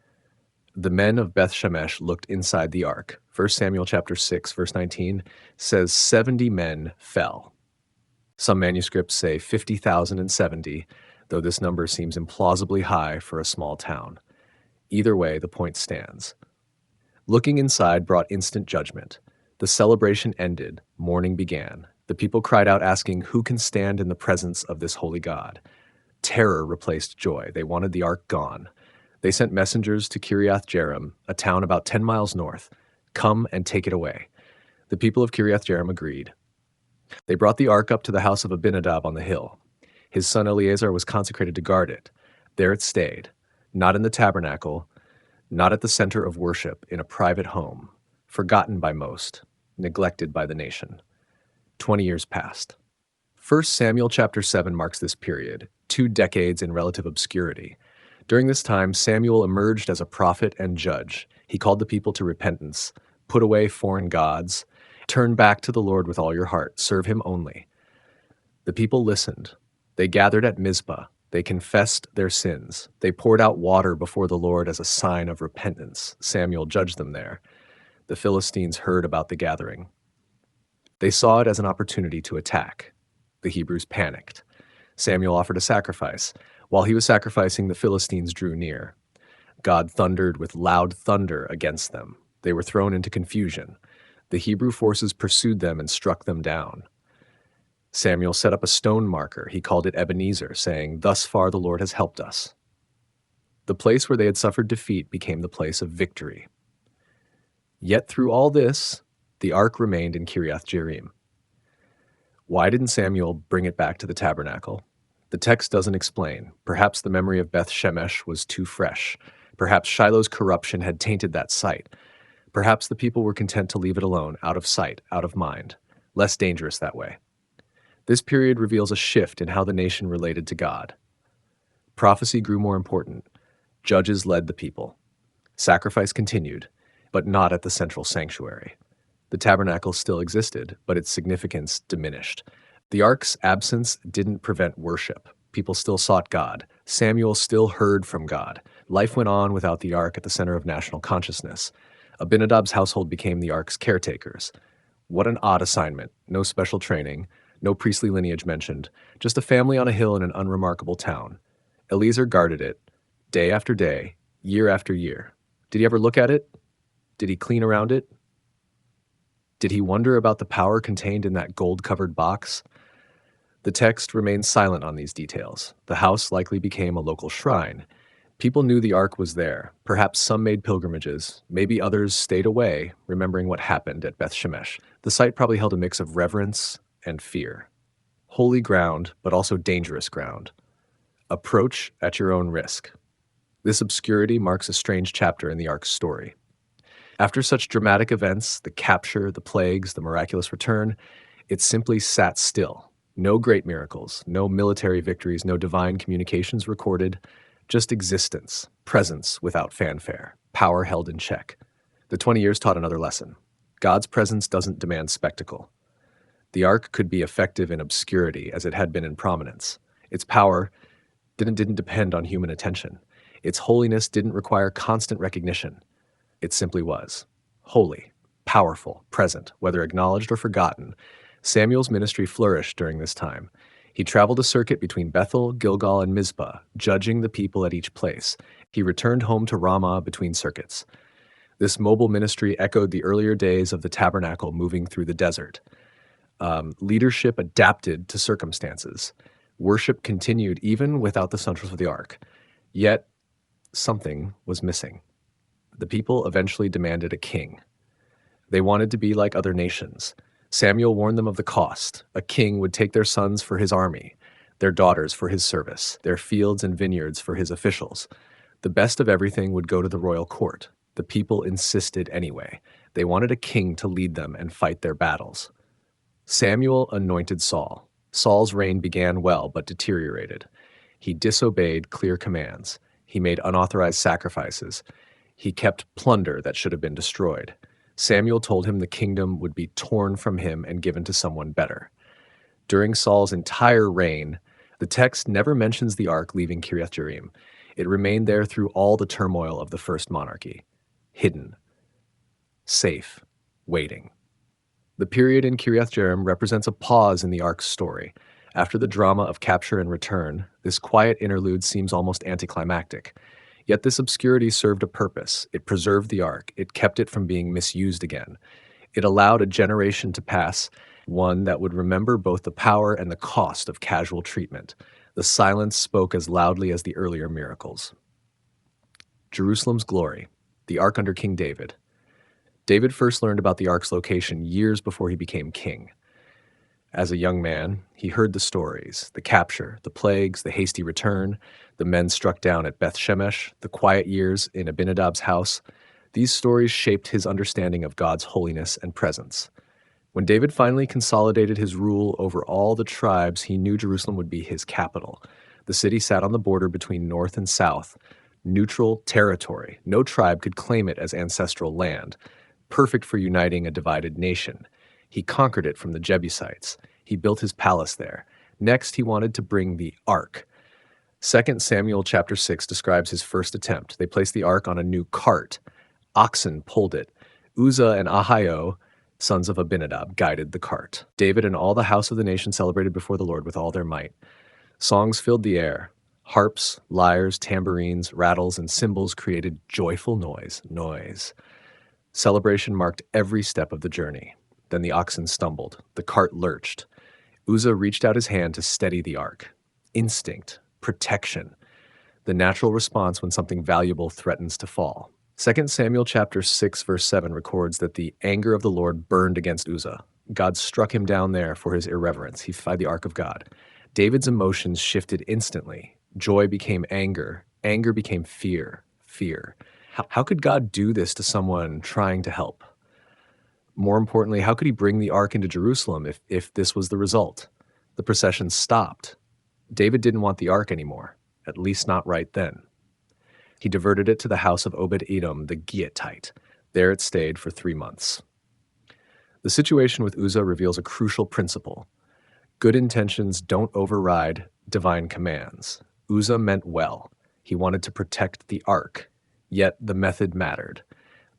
The men of Beth Shemesh looked inside the ark. 1 Samuel chapter 6, verse 19 says 70 men fell. Some manuscripts say 50,070, though this number seems implausibly high for a small town. Either way, the point stands. Looking inside brought instant judgment. The celebration ended. Mourning began. The people cried out, asking, "Who can stand in the presence of this holy God?" Terror replaced joy. They wanted the ark gone. They sent messengers to Kiriath Jearim, a town about 10 miles north. "Come and take it away." The people of Kiriath Jearim agreed. They brought the ark up to the house of Abinadab on the hill. His son Eleazar was consecrated to guard it. There it stayed, not in the tabernacle, not at the center of worship, in a private home, forgotten by most, neglected by the nation. 20 years passed. 1 Samuel chapter 7 marks this period, 2 decades in relative obscurity. During this time, Samuel emerged as a prophet and judge. He called the people to repentance, put away foreign gods, turn back to the Lord with all your heart, serve him only. The people listened. They gathered at Mizpah. They confessed their sins. They poured out water before the Lord as a sign of repentance. Samuel judged them there. The Philistines heard about the gathering. They saw it as an opportunity to attack. The Hebrews panicked. Samuel offered a sacrifice. While he was sacrificing, the Philistines drew near. God thundered with loud thunder against them. They were thrown into confusion. The Hebrew forces pursued them and struck them down. Samuel set up a stone marker. He called it Ebenezer, saying, "Thus far the Lord has helped us." The place where they had suffered defeat became the place of victory. Yet through all this, the ark remained in Kiriath Jearim. Why didn't Samuel bring it back to the tabernacle? The text doesn't explain. Perhaps the memory of Beth Shemesh was too fresh. Perhaps Shiloh's corruption had tainted that site. Perhaps the people were content to leave it alone, out of sight, out of mind. Less dangerous that way. This period reveals a shift in how the nation related to God. Prophecy grew more important. Judges led the people. Sacrifice continued, but not at the central sanctuary. The tabernacle still existed, but its significance diminished. The ark's absence didn't prevent worship. People still sought God. Samuel still heard from God. Life went on without the ark at the center of national consciousness. Abinadab's household became the ark's caretakers. What an odd assignment. No special training, no priestly lineage mentioned, just a family on a hill in an unremarkable town. Eleazar guarded it, day after day, year after year. Did he ever look at it? Did he clean around it? Did he wonder about the power contained in that gold-covered box? The text remains silent on these details. The house likely became a local shrine. People knew the ark was there. Perhaps some made pilgrimages. Maybe others stayed away, remembering what happened at Beth Shemesh. The site probably held a mix of reverence and fear. Holy ground, but also dangerous ground. Approach at your own risk. This obscurity marks a strange chapter in the ark's story. After such dramatic events, the capture, the plagues, the miraculous return, it simply sat still. No great miracles, no military victories, no divine communications recorded, just existence, presence without fanfare, power held in check. The 20 years taught another lesson. God's presence doesn't demand spectacle. The ark could be effective in obscurity as it had been in prominence. Its power didn't depend on human attention. Its holiness didn't require constant recognition. It simply was. Holy, powerful, present, whether acknowledged or forgotten. Samuel's ministry flourished during this time. He traveled a circuit between Bethel, Gilgal, and Mizpah, judging the people at each place. He returned home to Ramah between circuits. This mobile ministry echoed the earlier days of the tabernacle moving through the desert. Leadership adapted to circumstances. Worship continued even without the central of the ark. Yet, something was missing. The people eventually demanded a king. They wanted to be like other nations. Samuel warned them of the cost. A king would take their sons for his army, their daughters for his service, their fields and vineyards for his officials. The best of everything would go to the royal court. The people insisted anyway. They wanted a king to lead them and fight their battles. Samuel anointed Saul. Saul's reign began well, but deteriorated. He disobeyed clear commands. He made unauthorized sacrifices. He kept plunder that should have been destroyed. Samuel told him the kingdom would be torn from him and given to someone better. During Saul's entire reign, the text never mentions the ark leaving Kiriath Jearim. It remained there through all the turmoil of the first monarchy. Hidden, safe, waiting. The period in Kiriath Jearim represents a pause in the ark's story. After the drama of capture and return, this quiet interlude seems almost anticlimactic. Yet this obscurity served a purpose. It preserved the ark. It kept it from being misused again. It allowed a generation to pass, one that would remember both the power and the cost of casual treatment. The silence spoke as loudly as the earlier miracles. Jerusalem's glory, the ark under King David. David first learned about the ark's location years before he became king. As a young man, he heard the stories, the capture, the plagues, the hasty return, the men struck down at Beth Shemesh, the quiet years in Abinadab's house. These stories shaped his understanding of God's holiness and presence. When David finally consolidated his rule over all the tribes, he knew Jerusalem would be his capital. The city sat on the border between north and south, neutral territory. No tribe could claim it as ancestral land, perfect for uniting a divided nation. He conquered it from the Jebusites. He built his palace there. Next, he wanted to bring the ark. 2 Samuel chapter 6 describes his first attempt. They placed the ark on a new cart. Oxen pulled it. Uzzah and Ahio, sons of Abinadab, guided the cart. David and all the house of the nation celebrated before the Lord with all their might. Songs filled the air. Harps, lyres, tambourines, rattles, and cymbals created joyful noise. Celebration marked every step of the journey. Then the oxen stumbled. The cart lurched. Uzzah reached out his hand to steady the ark. Instinct, protection, the natural response when something valuable threatens to fall. 2 Samuel chapter 6 verse 7 records that the anger of the Lord burned against Uzzah. God struck him down there for his irreverence. He defied the ark of God. David's emotions shifted instantly. Joy became anger. Anger became fear. How could God do this to someone trying to help? More importantly, how could he bring the ark into Jerusalem if this was the result? The procession stopped. David didn't want the ark anymore, at least not right then. He diverted it to the house of Obed-Edom, the Gittite. There it stayed for 3 months. The situation with Uzzah reveals a crucial principle. Good intentions don't override divine commands. Uzzah meant well. He wanted to protect the ark. Yet the method mattered.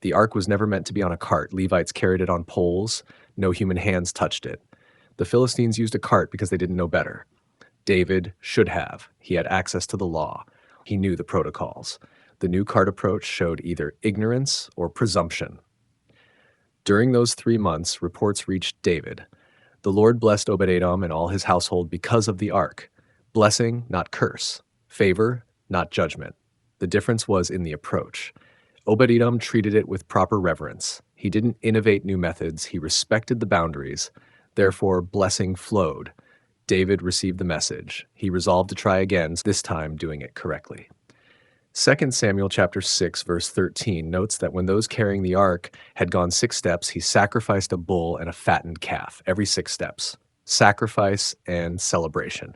The ark was never meant to be on a cart. Levites carried it on poles. No human hands touched it. The Philistines used a cart because they didn't know better. David should have. He had access to the law. He knew the protocols. The new cart approach showed either ignorance or presumption. During those 3 months, reports reached David. The Lord blessed Obed-Edom and all his household because of the ark. Blessing, not curse. Favor, not judgment. The difference was in the approach. Obed-Edom treated it with proper reverence. He didn't innovate new methods. He respected the boundaries. Therefore, blessing flowed. David received the message. He resolved to try again, this time doing it correctly. 2 Samuel chapter 6, verse 13 notes that when those carrying the ark had gone 6 steps, he sacrificed a bull and a fattened calf every 6 steps. Sacrifice and celebration.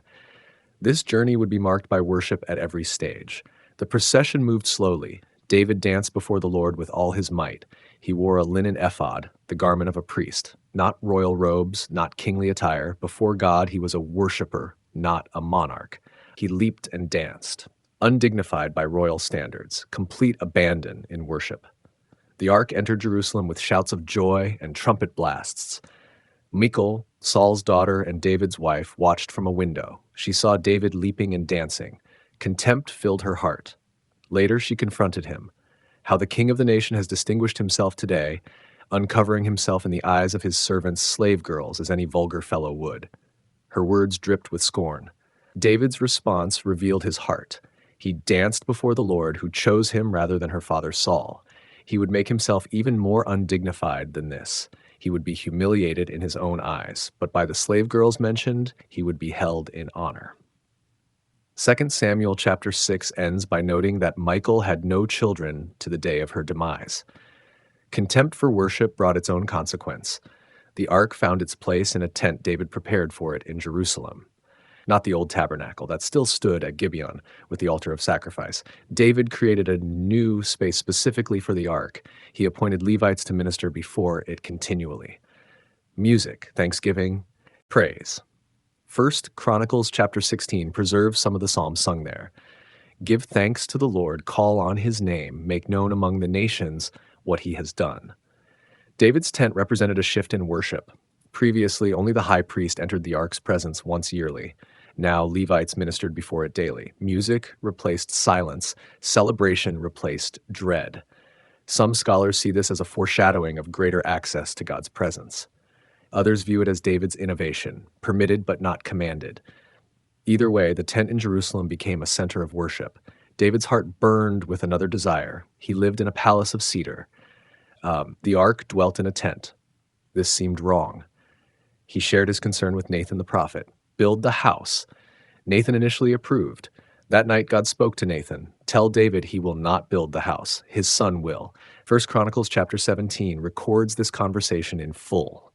This journey would be marked by worship at every stage. The procession moved slowly. David danced before the Lord with all his might. He wore a linen ephod, the garment of a priest, not royal robes, not kingly attire. Before God, he was a worshiper, not a monarch. He leaped and danced. undignified by royal standards, complete abandon in worship. The ark entered Jerusalem with shouts of joy and trumpet blasts. Michal, Saul's daughter and David's wife, watched from a window. She saw David leaping and dancing. Contempt filled her heart. Later, she confronted him. How the king of the nation has distinguished himself today, uncovering himself in the eyes of his servants' slave girls as any vulgar fellow would. Her words dripped with scorn. David's response revealed his heart. He danced before the Lord, who chose him rather than her father Saul. He would make himself even more undignified than this. He would be humiliated in his own eyes, but by the slave girls mentioned, he would be held in honor. 2 Samuel chapter 6 ends by noting that Michal had no children to the day of her demise. Contempt for worship brought its own consequence. The ark found its place in a tent David prepared for it in Jerusalem. Not the old tabernacle that still stood at Gibeon with the altar of sacrifice. David created a new space specifically for the ark. He appointed Levites to minister before it continually. Music, thanksgiving, praise. 1 Chronicles chapter 16 preserves some of the psalms sung there. Give thanks to the Lord, call on his name, make known among the nations what he has done. David's tent represented a shift in worship. Previously, only the high priest entered the ark's presence once yearly. Now, Levites ministered before it daily. Music replaced silence. Celebration replaced dread. Some scholars see this as a foreshadowing of greater access to God's presence. Others view it as David's innovation, permitted but not commanded. Either way, the tent in Jerusalem became a center of worship. David's heart burned with another desire. He lived in a palace of cedar. The ark dwelt in a tent. This seemed wrong. He shared his concern with Nathan the prophet. Build the house. Nathan initially approved. That night God spoke to Nathan. Tell David he will not build the house. His son will. 1 Chronicles chapter 17 records this conversation in full.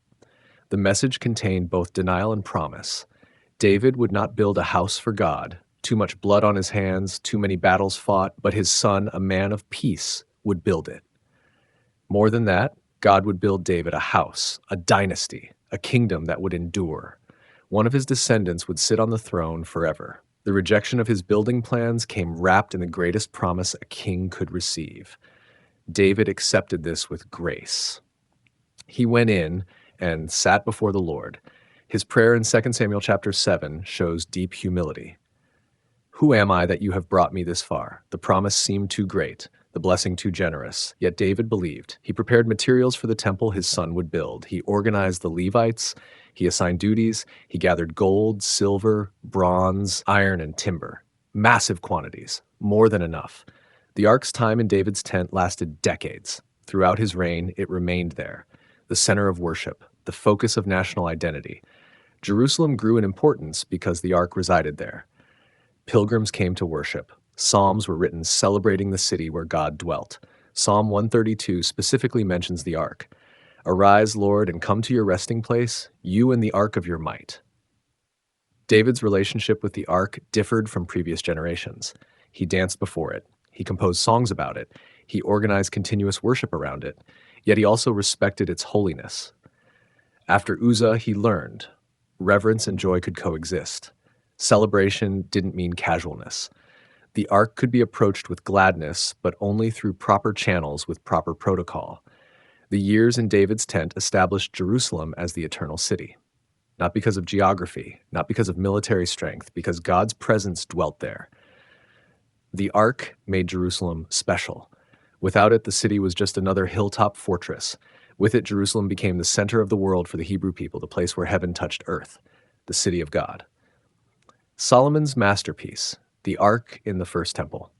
The message contained both denial and promise. David would not build a house for God. Too much blood on his hands, too many battles fought, but his son, a man of peace, would build it. More than that, God would build David a house, a dynasty, a kingdom that would endure. One of his descendants would sit on the throne forever. The rejection of his building plans came wrapped in the greatest promise a king could receive. David accepted this with grace. He went in and sat before the Lord. His prayer in 2 Samuel chapter 7 shows deep humility. Who am I that you have brought me this far? The promise seemed too great, the blessing too generous. Yet David believed. He prepared materials for the temple his son would build. He organized the Levites. He assigned duties. He gathered gold, silver, bronze, iron, and timber. Massive quantities, more than enough. The ark's time in David's tent lasted decades. Throughout his reign, it remained there, the center of worship, the focus of national identity. Jerusalem grew in importance because the ark resided there. Pilgrims came to worship. Psalms were written celebrating the city where God dwelt. Psalm 132 specifically mentions the ark. Arise, Lord, and come to your resting place, you and the ark of your might. David's relationship with the ark differed from previous generations. He danced before it. He composed songs about it. He organized continuous worship around it. Yet he also respected its holiness. After Uzzah, he learned reverence and joy could coexist. Celebration didn't mean casualness. The ark could be approached with gladness, but only through proper channels with proper protocol. The years in David's tent established Jerusalem as the eternal city. Not because of geography, not because of military strength, because God's presence dwelt there. The ark made Jerusalem special. Without it, the city was just another hilltop fortress. With it, Jerusalem became the center of the world for the Hebrew people, the place where heaven touched earth, the city of God. Solomon's masterpiece, the ark in the first temple.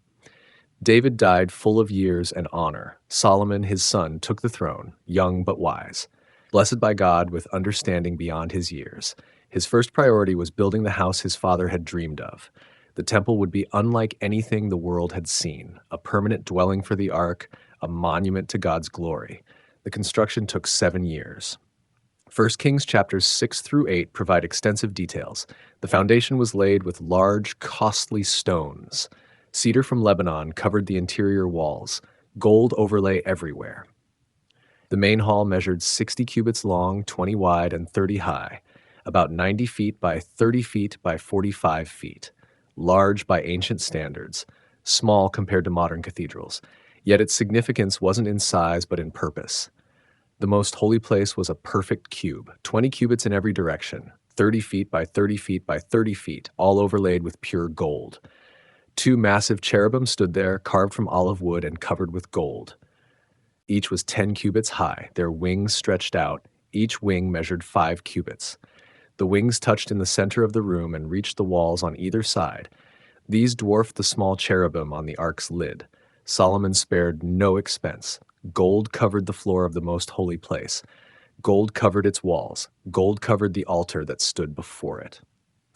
David died full of years and honor. Solomon, his son, took the throne, young but wise. Blessed by God with understanding beyond his years. His first priority was building the house his father had dreamed of. The temple would be unlike anything the world had seen, a permanent dwelling for the ark, a monument to God's glory. The construction took 7 years. 1 Kings chapters 6 through 8 provide extensive details. The foundation was laid with large, costly stones. Cedar from Lebanon covered the interior walls, gold overlay everywhere. The main hall measured 60 cubits long, 20 wide, and 30 high, about 90 feet by 30 feet by 45 feet. large by ancient standards, small compared to modern cathedrals. Yet its significance wasn't in size but in purpose. The most holy place was a perfect cube, 20 cubits in every direction, 30 feet by 30 feet by 30 feet, all overlaid with pure gold. Two massive cherubim stood there, carved from olive wood and covered with gold. Each was 10 cubits high, their wings stretched out. Each wing measured 5 cubits. The wings touched in the center of the room and reached the walls on either side. These dwarfed the small cherubim on the ark's lid. Solomon spared no expense. Gold covered the floor of the most holy place. Gold covered its walls. Gold covered the altar that stood before it.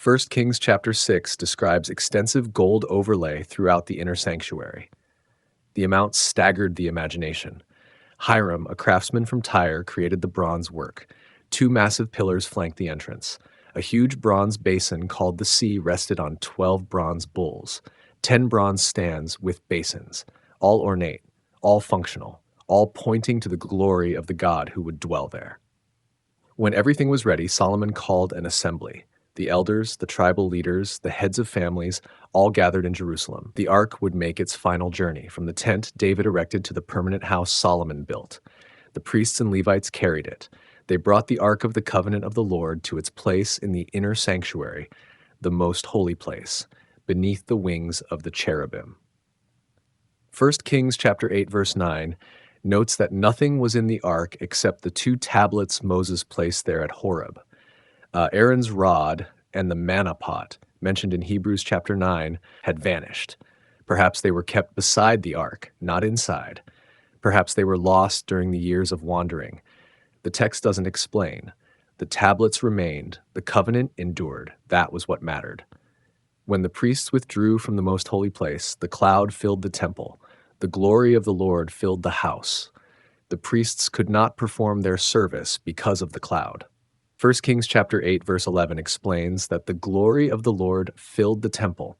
1 Kings chapter 6 describes extensive gold overlay throughout the inner sanctuary. The amount staggered the imagination. Hiram, a craftsman from Tyre, created the bronze work. 2 massive pillars flanked the entrance. A huge bronze basin called the sea rested on 12 bronze bulls. 10 bronze stands with basins, all ornate, all functional, all pointing to the glory of the God who would dwell there. When everything was ready, Solomon called an assembly. The elders, the tribal leaders, the heads of families, all gathered in Jerusalem. The ark would make its final journey from the tent David erected to the permanent house Solomon built. The priests and Levites carried it. They brought the ark of the covenant of the Lord to its place in the inner sanctuary, the most holy place, beneath the wings of the cherubim. 1 Kings chapter 8 verse 9 notes that nothing was in the ark except the 2 tablets Moses placed there at Horeb. Aaron's rod and the manna pot, mentioned in Hebrews chapter 9, had vanished. Perhaps they were kept beside the ark, not inside. Perhaps they were lost during the years of wandering. The text doesn't explain. The tablets remained. The covenant endured. That was what mattered. When the priests withdrew from the most holy place, the cloud filled the temple. The glory of the Lord filled the house. The priests could not perform their service because of the cloud. 1 Kings chapter 8 verse 11 explains that the glory of the Lord filled the temple,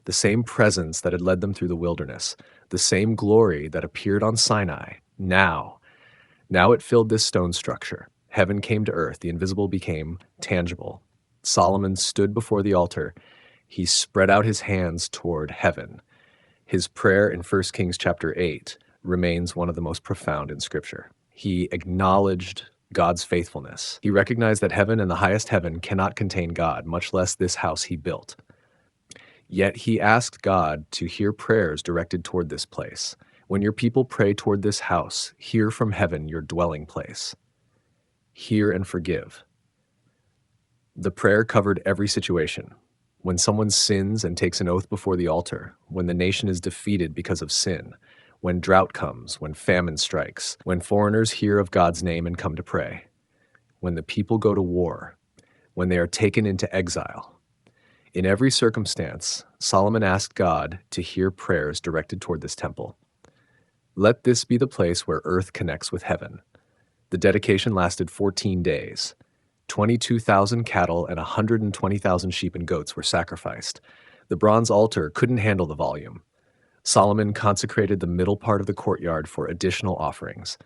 the same presence that had led them through the wilderness, the same glory that appeared on Sinai. Now it filled this stone structure. Heaven came to earth, the invisible became tangible. Solomon stood before the altar. He spread out his hands toward heaven. His prayer in 1 Kings chapter 8 remains one of the most profound in Scripture. He acknowledged God's faithfulness. He recognized that heaven and the highest heaven cannot contain God, much less this house he built. Yet he asked God to hear prayers directed toward this place. When your people pray toward this house, hear from heaven your dwelling place. Hear and forgive. The prayer covered every situation. When someone sins and takes an oath before the altar, when the nation is defeated because of sin, when drought comes, when famine strikes, when foreigners hear of God's name and come to pray, when the people go to war, when they are taken into exile. In every circumstance, Solomon asked God to hear prayers directed toward this temple. Let this be the place where earth connects with heaven. The dedication lasted 14 days. 22,000 cattle and 120,000 sheep and goats were sacrificed. The bronze altar couldn't handle the volume. Solomon consecrated the middle part of the courtyard for additional offerings.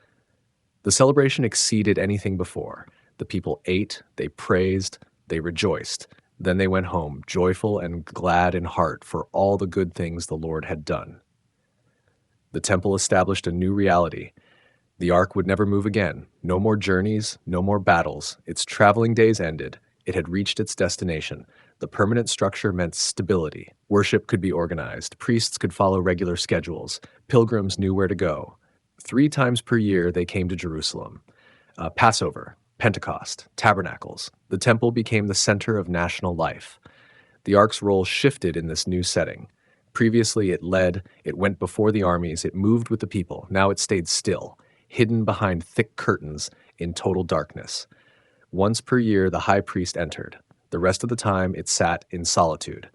The celebration exceeded anything before. The people ate, they praised, they rejoiced. Then they went home, joyful and glad in heart for all the good things the Lord had done. The temple established a new reality. The ark would never move again. No more journeys, no more battles. Its traveling days ended. It had reached its destination. The permanent structure meant stability. Worship could be organized. Priests could follow regular schedules. Pilgrims knew where to go. 3 times per year they came to Jerusalem. Passover, Pentecost, Tabernacles. The temple became the center of national life. The ark's role shifted in this new setting. Previously it led, it went before the armies, it moved with the people. Now it stayed still, hidden behind thick curtains in total darkness. Once per year the high priest entered. The rest of the time it sat in solitude,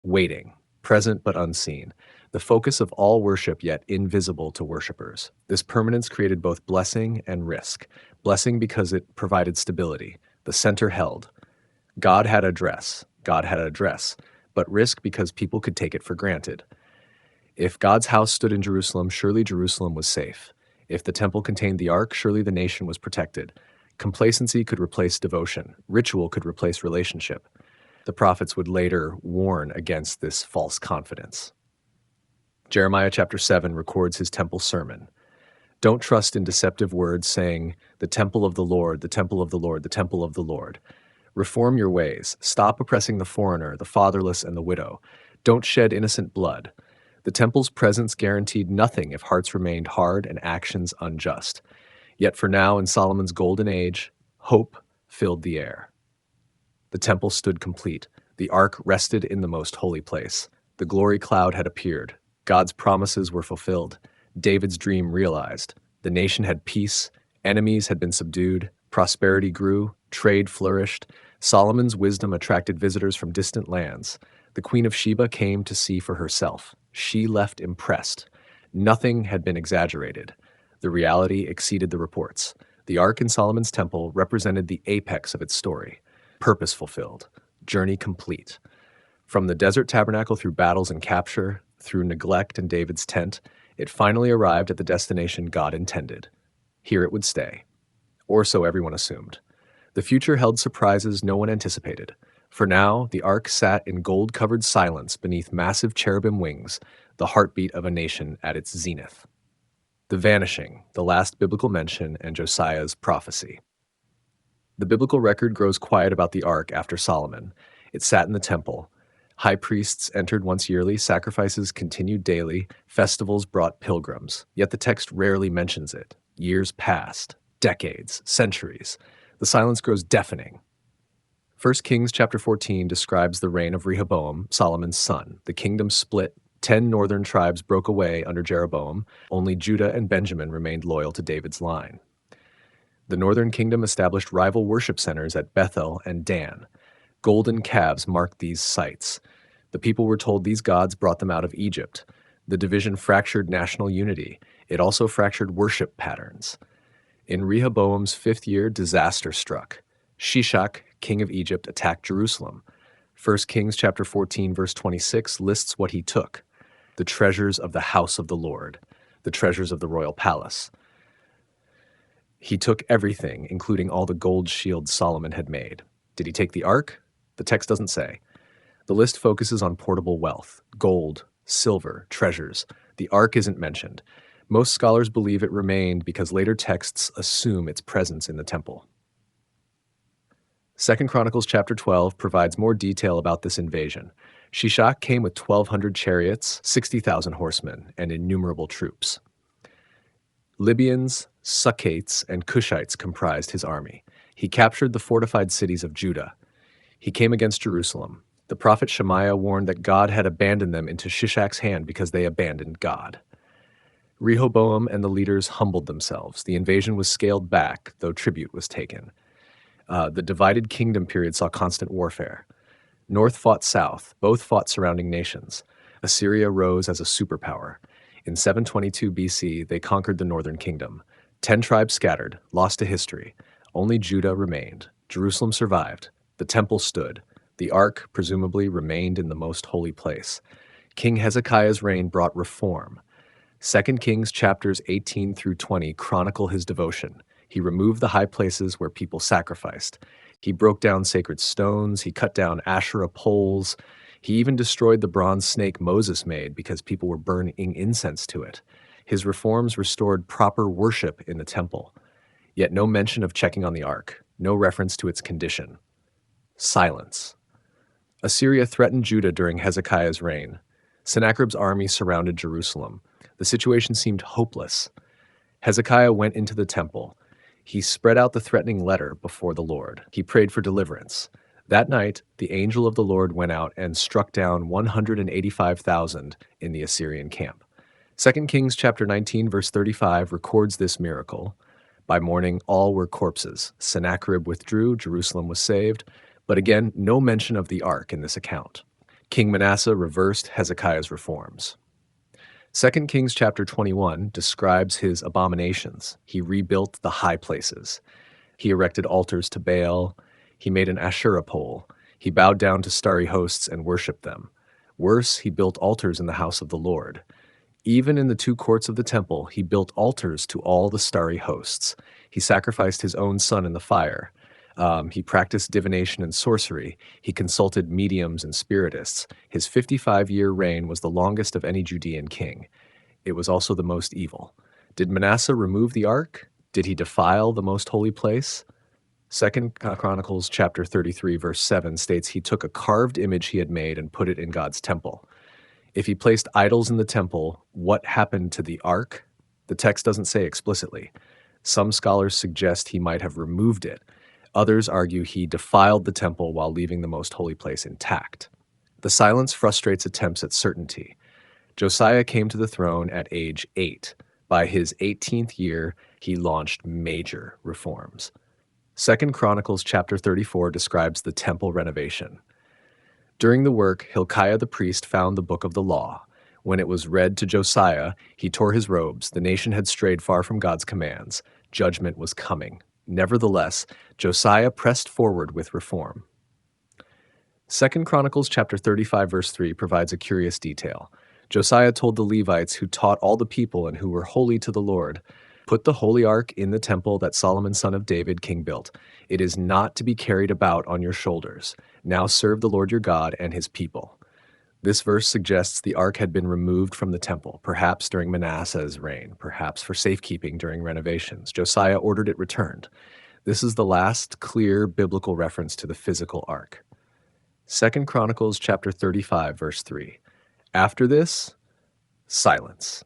waiting, present but unseen, the focus of all worship yet invisible to worshipers. This permanence created both blessing and risk. Blessing because it provided stability. The center held. God had a dress, but risk because people could take it for granted. If God's house stood in Jerusalem, surely Jerusalem was safe. If the temple contained the ark, surely the nation was protected. Complacency could replace devotion. Ritual could replace relationship. The prophets would later warn against this false confidence. Jeremiah chapter 7 records his temple sermon. Don't trust in deceptive words saying, "The temple of the Lord, the temple of the Lord, the temple of the Lord." Reform your ways. Stop oppressing the foreigner, the fatherless, and the widow. Don't shed innocent blood. The temple's presence guaranteed nothing if hearts remained hard and actions unjust. Yet for now, in Solomon's golden age, hope filled the air. The temple stood complete. The ark rested in the most holy place. The glory cloud had appeared. God's promises were fulfilled. David's dream realized. The nation had peace. Enemies had been subdued. Prosperity grew. Trade flourished. Solomon's wisdom attracted visitors from distant lands. The Queen of Sheba came to see for herself. She left impressed. Nothing had been exaggerated. The reality exceeded the reports. The ark in Solomon's temple represented the apex of its story. Purpose fulfilled. Journey complete. From the desert tabernacle through battles and capture, through neglect and David's tent, it finally arrived at the destination God intended. Here it would stay. Or so everyone assumed. The future held surprises no one anticipated. For now, the ark sat in gold-covered silence beneath massive cherubim wings, the heartbeat of a nation at its zenith. The vanishing, the last biblical mention, and Josiah's prophecy. The biblical record grows quiet about the ark after Solomon. It sat in the temple. High priests entered once yearly, sacrifices continued daily, festivals brought pilgrims. Yet the text rarely mentions it. Years passed, decades, centuries. The silence grows deafening. 1 Kings chapter 14 describes the reign of Rehoboam, Solomon's son. The kingdom split. 10 northern tribes broke away under Jeroboam. Only Judah and Benjamin remained loyal to David's line. The northern kingdom established rival worship centers at Bethel and Dan. Golden calves marked these sites. The people were told these gods brought them out of Egypt. The division fractured national unity. It also fractured worship patterns. In Rehoboam's 5th year, disaster struck. Shishak, king of Egypt, attacked Jerusalem. 1 Kings chapter 14, verse 26 lists what he took: the treasures of the house of the Lord, the treasures of the royal palace. He took everything, including all the gold shields Solomon had made. Did he take the ark? The text doesn't say. The list focuses on portable wealth, gold, silver, treasures. The ark isn't mentioned. Most scholars believe it remained because later texts assume its presence in the temple. 2 Chronicles chapter 12 provides more detail about this invasion. Shishak came with 1,200 chariots, 60,000 horsemen, and innumerable troops. Libyans, Sukkites, and Cushites comprised his army. He captured the fortified cities of Judah. He came against Jerusalem. The prophet Shemaiah warned that God had abandoned them into Shishak's hand because they abandoned God. Rehoboam and the leaders humbled themselves. The invasion was scaled back, though tribute was taken. The divided kingdom period saw constant warfare. North fought south. Both fought surrounding nations. Assyria rose as a superpower. In 722 BC, they conquered the northern kingdom. 10 tribes scattered, lost to history. Only Judah remained. Jerusalem survived. The temple stood. The ark, presumably, remained in the most holy place. King Hezekiah's reign brought reform. 2 Kings chapters 18 through 20 chronicle his devotion. He removed the high places where people sacrificed. He broke down sacred stones. He cut down Asherah poles. He even destroyed the bronze snake Moses made because people were burning incense to it. His reforms restored proper worship in the temple. Yet no mention of checking on the ark, no reference to its condition. Silence. Assyria threatened Judah during Hezekiah's reign. Sennacherib's army surrounded Jerusalem. The situation seemed hopeless. Hezekiah went into the temple. He spread out the threatening letter before the Lord. He prayed for deliverance. That night, the angel of the Lord went out and struck down 185,000 in the Assyrian camp. 2 Kings chapter 19, verse 35 records this miracle. By morning, all were corpses. Sennacherib withdrew, Jerusalem was saved. But again, no mention of the ark in this account. King Manasseh reversed Hezekiah's reforms. 2 Kings chapter 21 describes his abominations. He rebuilt the high places. He erected altars to Baal. He made an Asherah pole. He bowed down to starry hosts and worshipped them. Worse, he built altars in the house of the Lord. Even in the 2 courts of the temple, he built altars to all the starry hosts. He sacrificed his own son in the fire. He practiced divination and sorcery. He consulted mediums and spiritists. His 55-year reign was the longest of any Judean king. It was also the most evil. Did Manasseh remove the ark? Did he defile the most holy place? Second Chronicles chapter 33 verse 7 states he took a carved image he had made and put it in God's temple. If he placed idols in the temple, what happened to the ark? The text doesn't say explicitly. Some scholars suggest he might have removed it. Others argue he defiled the temple while leaving the most holy place intact. The silence frustrates attempts at certainty. Josiah came to the throne at age 8. By his 18th year, he launched major reforms. Second Chronicles chapter 34 describes the temple renovation. During the work, Hilkiah the priest found the book of the law. When it was read to Josiah, he tore his robes. The nation had strayed far from God's commands. Judgment was coming. Nevertheless, Josiah pressed forward with reform. Second Chronicles chapter 35 verse 3 provides a curious detail. Josiah told the Levites who taught all the people and who were holy to the Lord, "Put the holy ark in the temple that Solomon son of David king built. It is not to be carried about on your shoulders. Now serve the Lord your God and his people." This verse suggests the ark had been removed from the temple, perhaps during Manasseh's reign, perhaps for safekeeping during renovations. Josiah ordered it returned. This is the last clear biblical reference to the physical ark. Second Chronicles chapter 35 verse 3. After this, silence.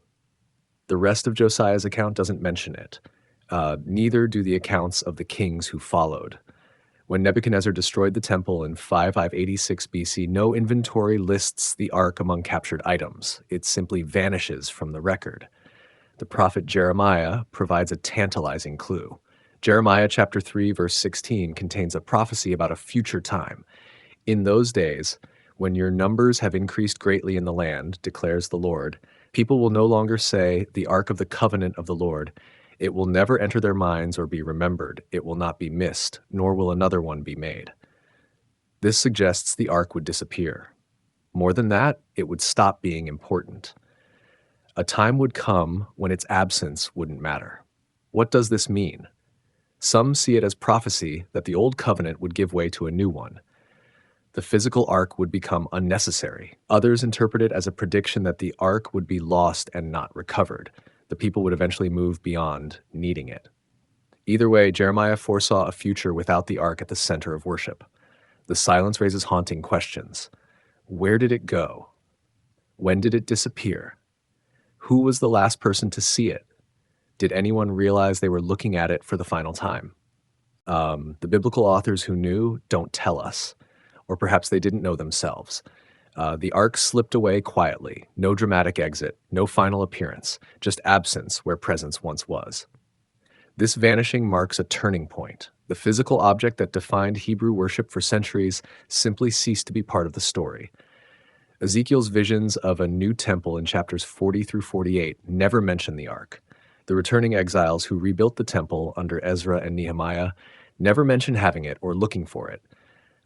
The rest of Josiah's account doesn't mention it. Neither do the accounts of the kings who followed. When Nebuchadnezzar destroyed the temple in 5586 BC, no inventory lists the ark among captured items. It simply vanishes from the record. The prophet Jeremiah provides a tantalizing clue. Jeremiah chapter 3 verse 16 contains a prophecy about a future time. In those days, when your numbers have increased greatly in the land, declares the Lord, people will no longer say, "The ark of the covenant of the Lord." It will never enter their minds or be remembered. It will not be missed, nor will another one be made. This suggests the ark would disappear. More than that, it would stop being important. A time would come when its absence wouldn't matter. What does this mean? Some see it as prophecy that the old covenant would give way to a new one. The physical ark would become unnecessary. Others interpret it as a prediction that the ark would be lost and not recovered. The people would eventually move beyond needing it. Either way, Jeremiah foresaw a future without the ark at the center of worship. The silence raises haunting questions. Where did it go? When did it disappear? Who was the last person to see it? Did anyone realize they were looking at it for the final time? The biblical authors who knew don't tell us. Or perhaps they didn't know themselves. The ark slipped away quietly. No dramatic exit, no final appearance, just absence where presence once was. This vanishing marks a turning point. The physical object that defined Hebrew worship for centuries simply ceased to be part of the story. Ezekiel's visions of a new temple in chapters 40 through 48 never mention the ark. The returning exiles who rebuilt the temple under Ezra and Nehemiah never mention having it or looking for it.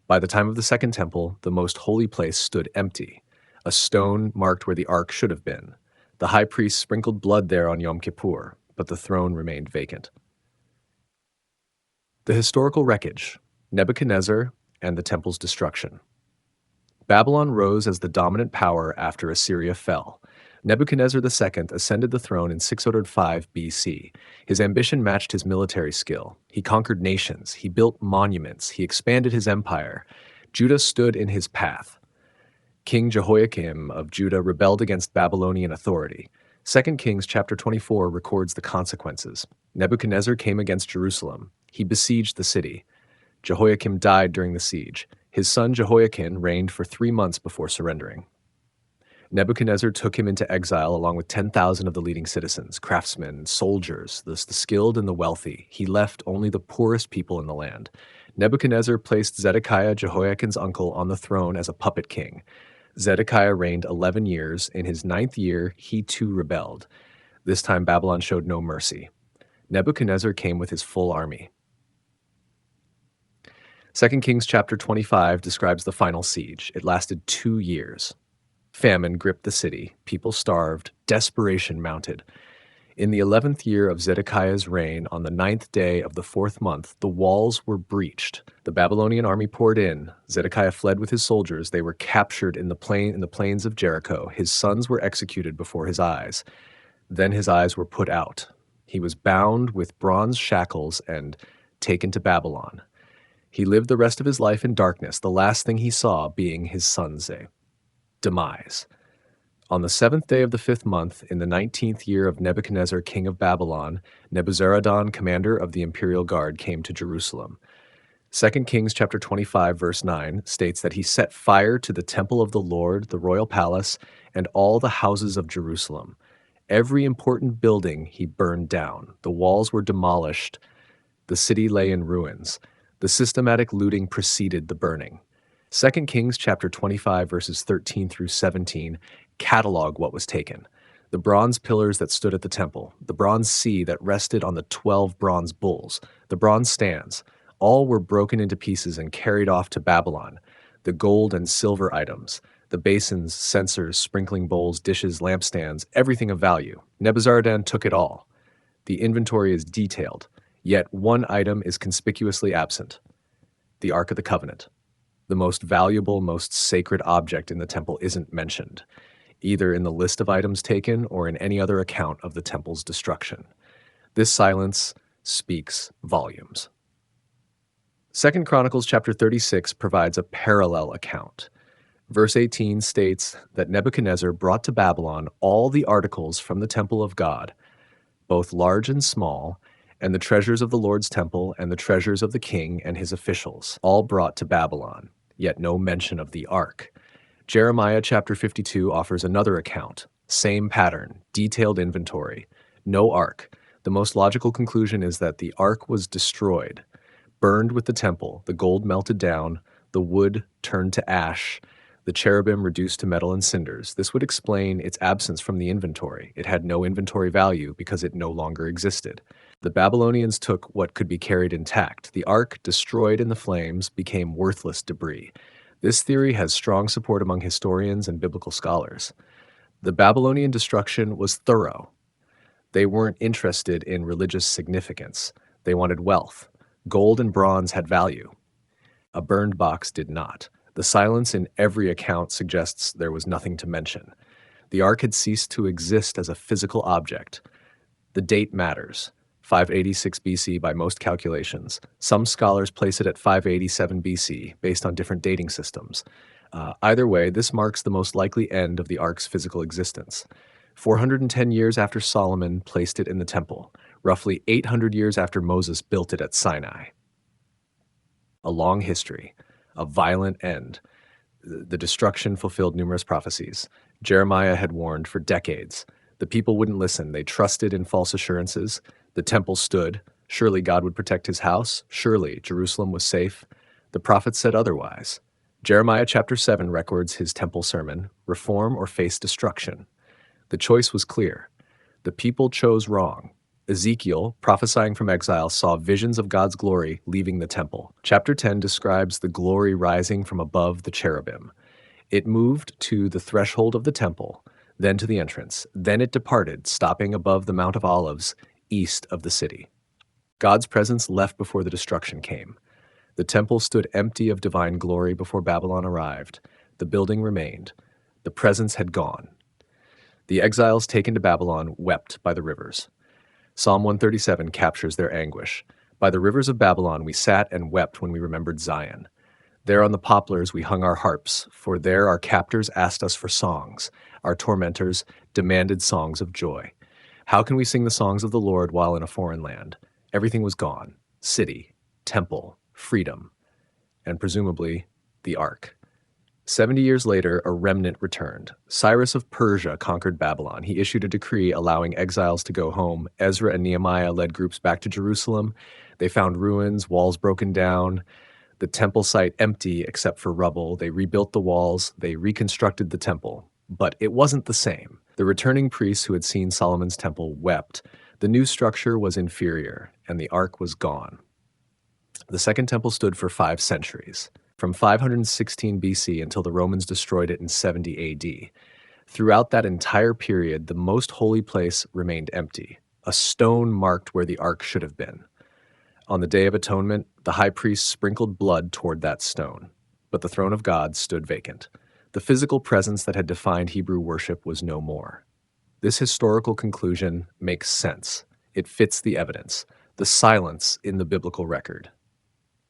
By the time of the Second Temple, the most holy place stood empty. A stone marked where the ark should have been. The high priest sprinkled blood there on Yom Kippur, but the throne remained vacant. The historical wreckage, Nebuchadnezzar and the temple's destruction. Babylon rose as the dominant power after Assyria fell. Nebuchadnezzar II ascended the throne in 605 BC. His ambition matched his military skill. He conquered nations. He built monuments. He expanded his empire. Judah stood in his path. King Jehoiakim of Judah rebelled against Babylonian authority. 2 Kings chapter 24 records the consequences. Nebuchadnezzar came against Jerusalem. He besieged the city. Jehoiakim died during the siege. His son Jehoiakim reigned for 3 months before surrendering. Nebuchadnezzar took him into exile along with 10,000 of the leading citizens, craftsmen, soldiers, the skilled and the wealthy. He left only the poorest people in the land. Nebuchadnezzar placed Zedekiah, Jehoiakim's uncle, on the throne as a puppet king. Zedekiah reigned 11 years. In his 9th year, he too rebelled. This time Babylon showed no mercy. Nebuchadnezzar came with his full army. 2 Kings chapter 25 describes the final siege. It lasted 2 years. Famine gripped the city. People starved. Desperation mounted. In the 11th year of Zedekiah's reign, on the ninth day of the fourth month, the walls were breached. The Babylonian army poured in. Zedekiah fled with his soldiers. They were captured in the plains of Jericho. His sons were executed before his eyes. Then his eyes were put out. He was bound with bronze shackles and taken to Babylon. He lived the rest of his life in darkness, the last thing he saw being his son's demise. On the seventh day of the fifth month, in the 19th year of Nebuchadnezzar, king of Babylon, Nebuzaradan, commander of the imperial guard, came to Jerusalem. 2 Kings chapter 25, verse 9 states that he set fire to the temple of the Lord, the royal palace, and all the houses of Jerusalem. Every important building he burned down. The walls were demolished. The city lay in ruins. The systematic looting preceded the burning. 2 Kings chapter 25, verses 13 through 17 catalog what was taken. The bronze pillars that stood at the temple, the bronze sea that rested on the 12 bronze bulls, the bronze stands, all were broken into pieces and carried off to Babylon. The gold and silver items, the basins, censers, sprinkling bowls, dishes, lampstands, everything of value. Nebuzaradan took it all. The inventory is detailed, yet one item is conspicuously absent: the Ark of the Covenant. The most valuable, most sacred object in the temple isn't mentioned, either in the list of items taken or in any other account of the temple's destruction. This silence speaks volumes. 2 Chronicles chapter 36 provides a parallel account. Verse 18 states that Nebuchadnezzar brought to Babylon all the articles from the temple of God, both large and small, and the treasures of the Lord's temple and the treasures of the king and his officials, all brought to Babylon, yet no mention of the ark. Jeremiah chapter 52 offers another account. Same pattern, detailed inventory. No ark. The most logical conclusion is that the ark was destroyed, burned with the temple, the gold melted down, the wood turned to ash, the cherubim reduced to metal and cinders. This would explain its absence from the inventory. It had no inventory value because it no longer existed. The Babylonians took what could be carried intact. The ark, destroyed in the flames, became worthless debris. This theory has strong support among historians and biblical scholars. The Babylonian destruction was thorough. They weren't interested in religious significance. They wanted wealth. Gold and bronze had value. A burned box did not. The silence in every account suggests there was nothing to mention. The ark had ceased to exist as a physical object. The date matters. 586 BC by most calculations. Some scholars place it at 587 BC based on different dating systems. Either way, this marks the most likely end of the ark's physical existence. 410 years after Solomon placed it in the temple, roughly 800 years after Moses built it at Sinai. A long history, a violent end. The destruction fulfilled numerous prophecies. Jeremiah had warned for decades. The people wouldn't listen. They trusted in false assurances. The temple stood. Surely God would protect his house. Surely Jerusalem was safe. The prophets said otherwise. Jeremiah chapter 7 records his temple sermon, reform or face destruction. The choice was clear. The people chose wrong. Ezekiel, prophesying from exile, saw visions of God's glory leaving the temple. Chapter 10 describes the glory rising from above the cherubim. It moved to the threshold of the temple, then to the entrance. Then it departed, stopping above the Mount of Olives, east of the city. God's presence left before the destruction came. The temple stood empty of divine glory before Babylon arrived. The building remained. The presence had gone. The exiles taken to Babylon wept by the rivers. Psalm 137 captures their anguish. By the rivers of Babylon we sat and wept when we remembered Zion. There on the poplars we hung our harps, for there our captors asked us for songs. Our tormentors demanded songs of joy. How can we sing the songs of the Lord while in a foreign land? Everything was gone: city, temple, freedom, and presumably the ark. 70 years later, a remnant returned. Cyrus of Persia conquered Babylon. He issued a decree allowing exiles to go home. Ezra and Nehemiah led groups back to Jerusalem. They found ruins, walls broken down, the temple site empty except for rubble. They rebuilt the walls. They reconstructed the temple. But it wasn't the same. The returning priests who had seen Solomon's temple wept. The new structure was inferior, and the ark was gone. The Second Temple stood for 5 centuries, from 516 BC until the Romans destroyed it in 70 AD. Throughout that entire period, the most holy place remained empty. A stone marked where the ark should have been. On the Day of Atonement, the high priest sprinkled blood toward that stone, but the throne of God stood vacant. The physical presence that had defined Hebrew worship was no more. This historical conclusion makes sense. It fits the evidence, the silence in the biblical record,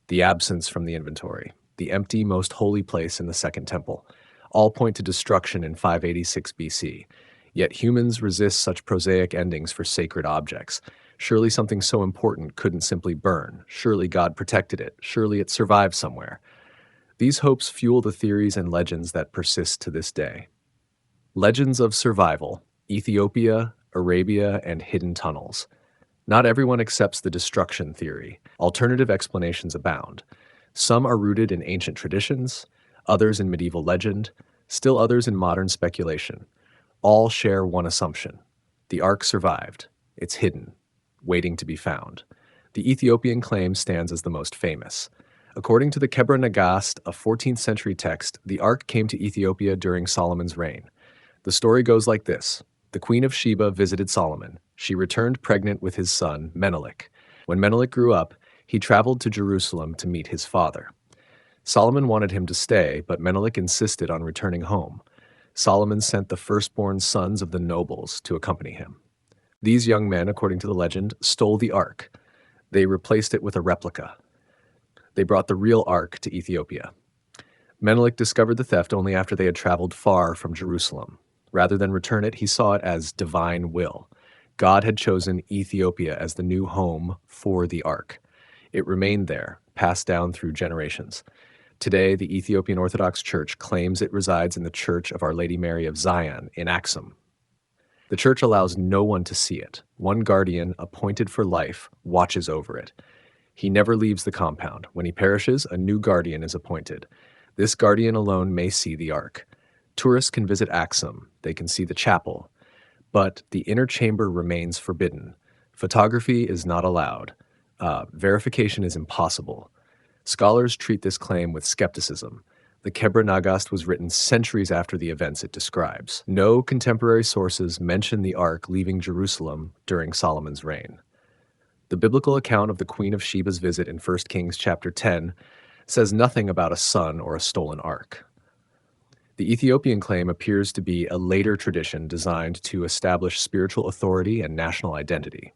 the absence from the inventory, the empty most holy place in the Second Temple, all point to destruction in 586 BC. Yet humans resist such prosaic endings for sacred objects. Surely something so important couldn't simply burn. Surely God protected it. Surely it survived somewhere. These hopes fuel the theories and legends that persist to this day. Legends of survival, Ethiopia, Arabia, and hidden tunnels. Not everyone accepts the destruction theory. Alternative explanations abound. Some are rooted in ancient traditions, others in medieval legend, still others in modern speculation. All share one assumption. The ark survived. It's hidden, waiting to be found. The Ethiopian claim stands as the most famous. According to the Kebra Nagast, a 14th century text, the ark came to Ethiopia during Solomon's reign. The story goes like this. The Queen of Sheba visited Solomon. She returned pregnant with his son, Menelik. When Menelik grew up, he traveled to Jerusalem to meet his father. Solomon wanted him to stay, but Menelik insisted on returning home. Solomon sent the firstborn sons of the nobles to accompany him. These young men, according to the legend, stole the ark. They replaced it with a replica. They brought the real ark to Ethiopia. Menelik discovered the theft only after they had traveled far from Jerusalem. Rather than return it, he saw it as divine will. God had chosen Ethiopia as the new home for the ark. It remained there, passed down through generations. Today, the Ethiopian Orthodox Church claims it resides in the Church of Our Lady Mary of Zion in Axum. The church allows no one to see it. One guardian, appointed for life, watches over it. He never leaves the compound. When he perishes, a new guardian is appointed. This guardian alone may see the ark. Tourists can visit Axum. They can see the chapel. But the inner chamber remains forbidden. Photography is not allowed. Verification is impossible. Scholars treat this claim with skepticism. The Kebra Nagast was written centuries after the events it describes. No contemporary sources mention the ark leaving Jerusalem during Solomon's reign. The biblical account of the Queen of Sheba's visit in 1 Kings chapter 10 says nothing about a son or a stolen ark. The Ethiopian claim appears to be a later tradition designed to establish spiritual authority and national identity.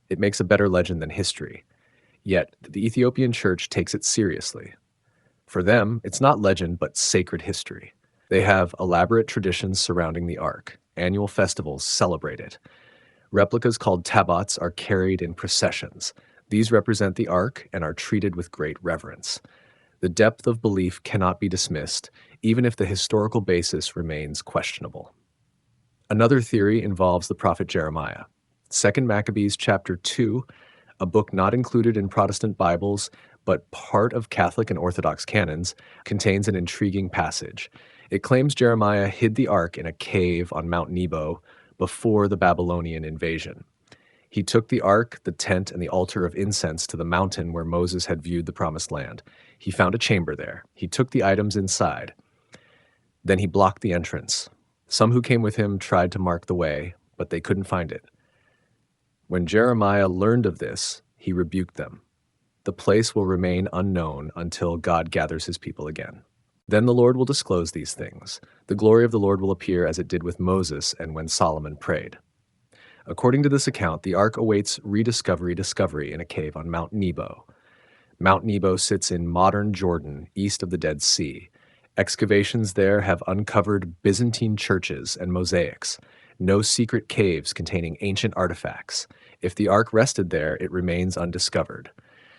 It makes a better legend than history. Yet, the Ethiopian church takes it seriously. For them, it's not legend but sacred history. They have elaborate traditions surrounding the ark. Annual festivals celebrate it. Replicas called tabots are carried in processions. These represent the ark and are treated with great reverence. The depth of belief cannot be dismissed, even if the historical basis remains questionable. Another theory involves the prophet Jeremiah. 2 Maccabees chapter 2, a book not included in Protestant Bibles, but part of Catholic and Orthodox canons, contains an intriguing passage. It claims Jeremiah hid the ark in a cave on Mount Nebo before the Babylonian invasion. He took the ark, the tent, and the altar of incense to the mountain where Moses had viewed the promised land. He found a chamber there. He took the items inside. Then he blocked the entrance. Some who came with him tried to mark the way, but they couldn't find it. When Jeremiah learned of this, he rebuked them. The place will remain unknown until God gathers his people again. Then the Lord will disclose these things. The glory of the Lord will appear as it did with Moses and when Solomon prayed. According to this account, the ark awaits discovery in a cave on Mount Nebo. Mount Nebo sits in modern Jordan, east of the Dead Sea. Excavations there have uncovered Byzantine churches and mosaics. No secret caves containing ancient artifacts. If the ark rested there, it remains undiscovered.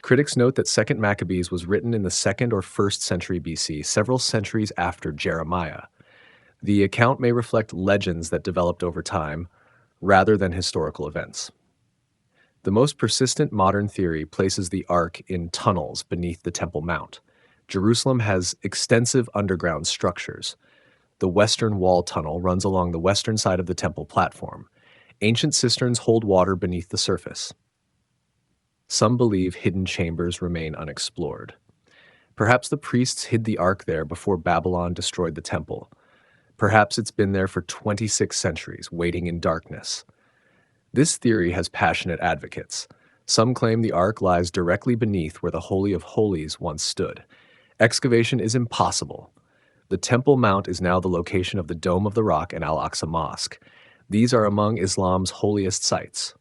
Critics note that 2 Maccabees was written in the 2nd or 1st century BC, several centuries after Jeremiah. The account may reflect legends that developed over time, rather than historical events. The most persistent modern theory places the ark in tunnels beneath the Temple Mount. Jerusalem has extensive underground structures. The Western Wall Tunnel runs along the western side of the temple platform. Ancient cisterns hold water beneath the surface. Some believe hidden chambers remain unexplored. Perhaps the priests hid the ark there before Babylon destroyed the temple. Perhaps it's been there for 26 centuries, waiting in darkness. This theory has passionate advocates. Some claim the Ark lies directly beneath where the Holy of Holies once stood. Excavation is impossible. The Temple Mount is now the location of the Dome of the Rock and Al Aqsa Mosque. These are among Islam's holiest sites.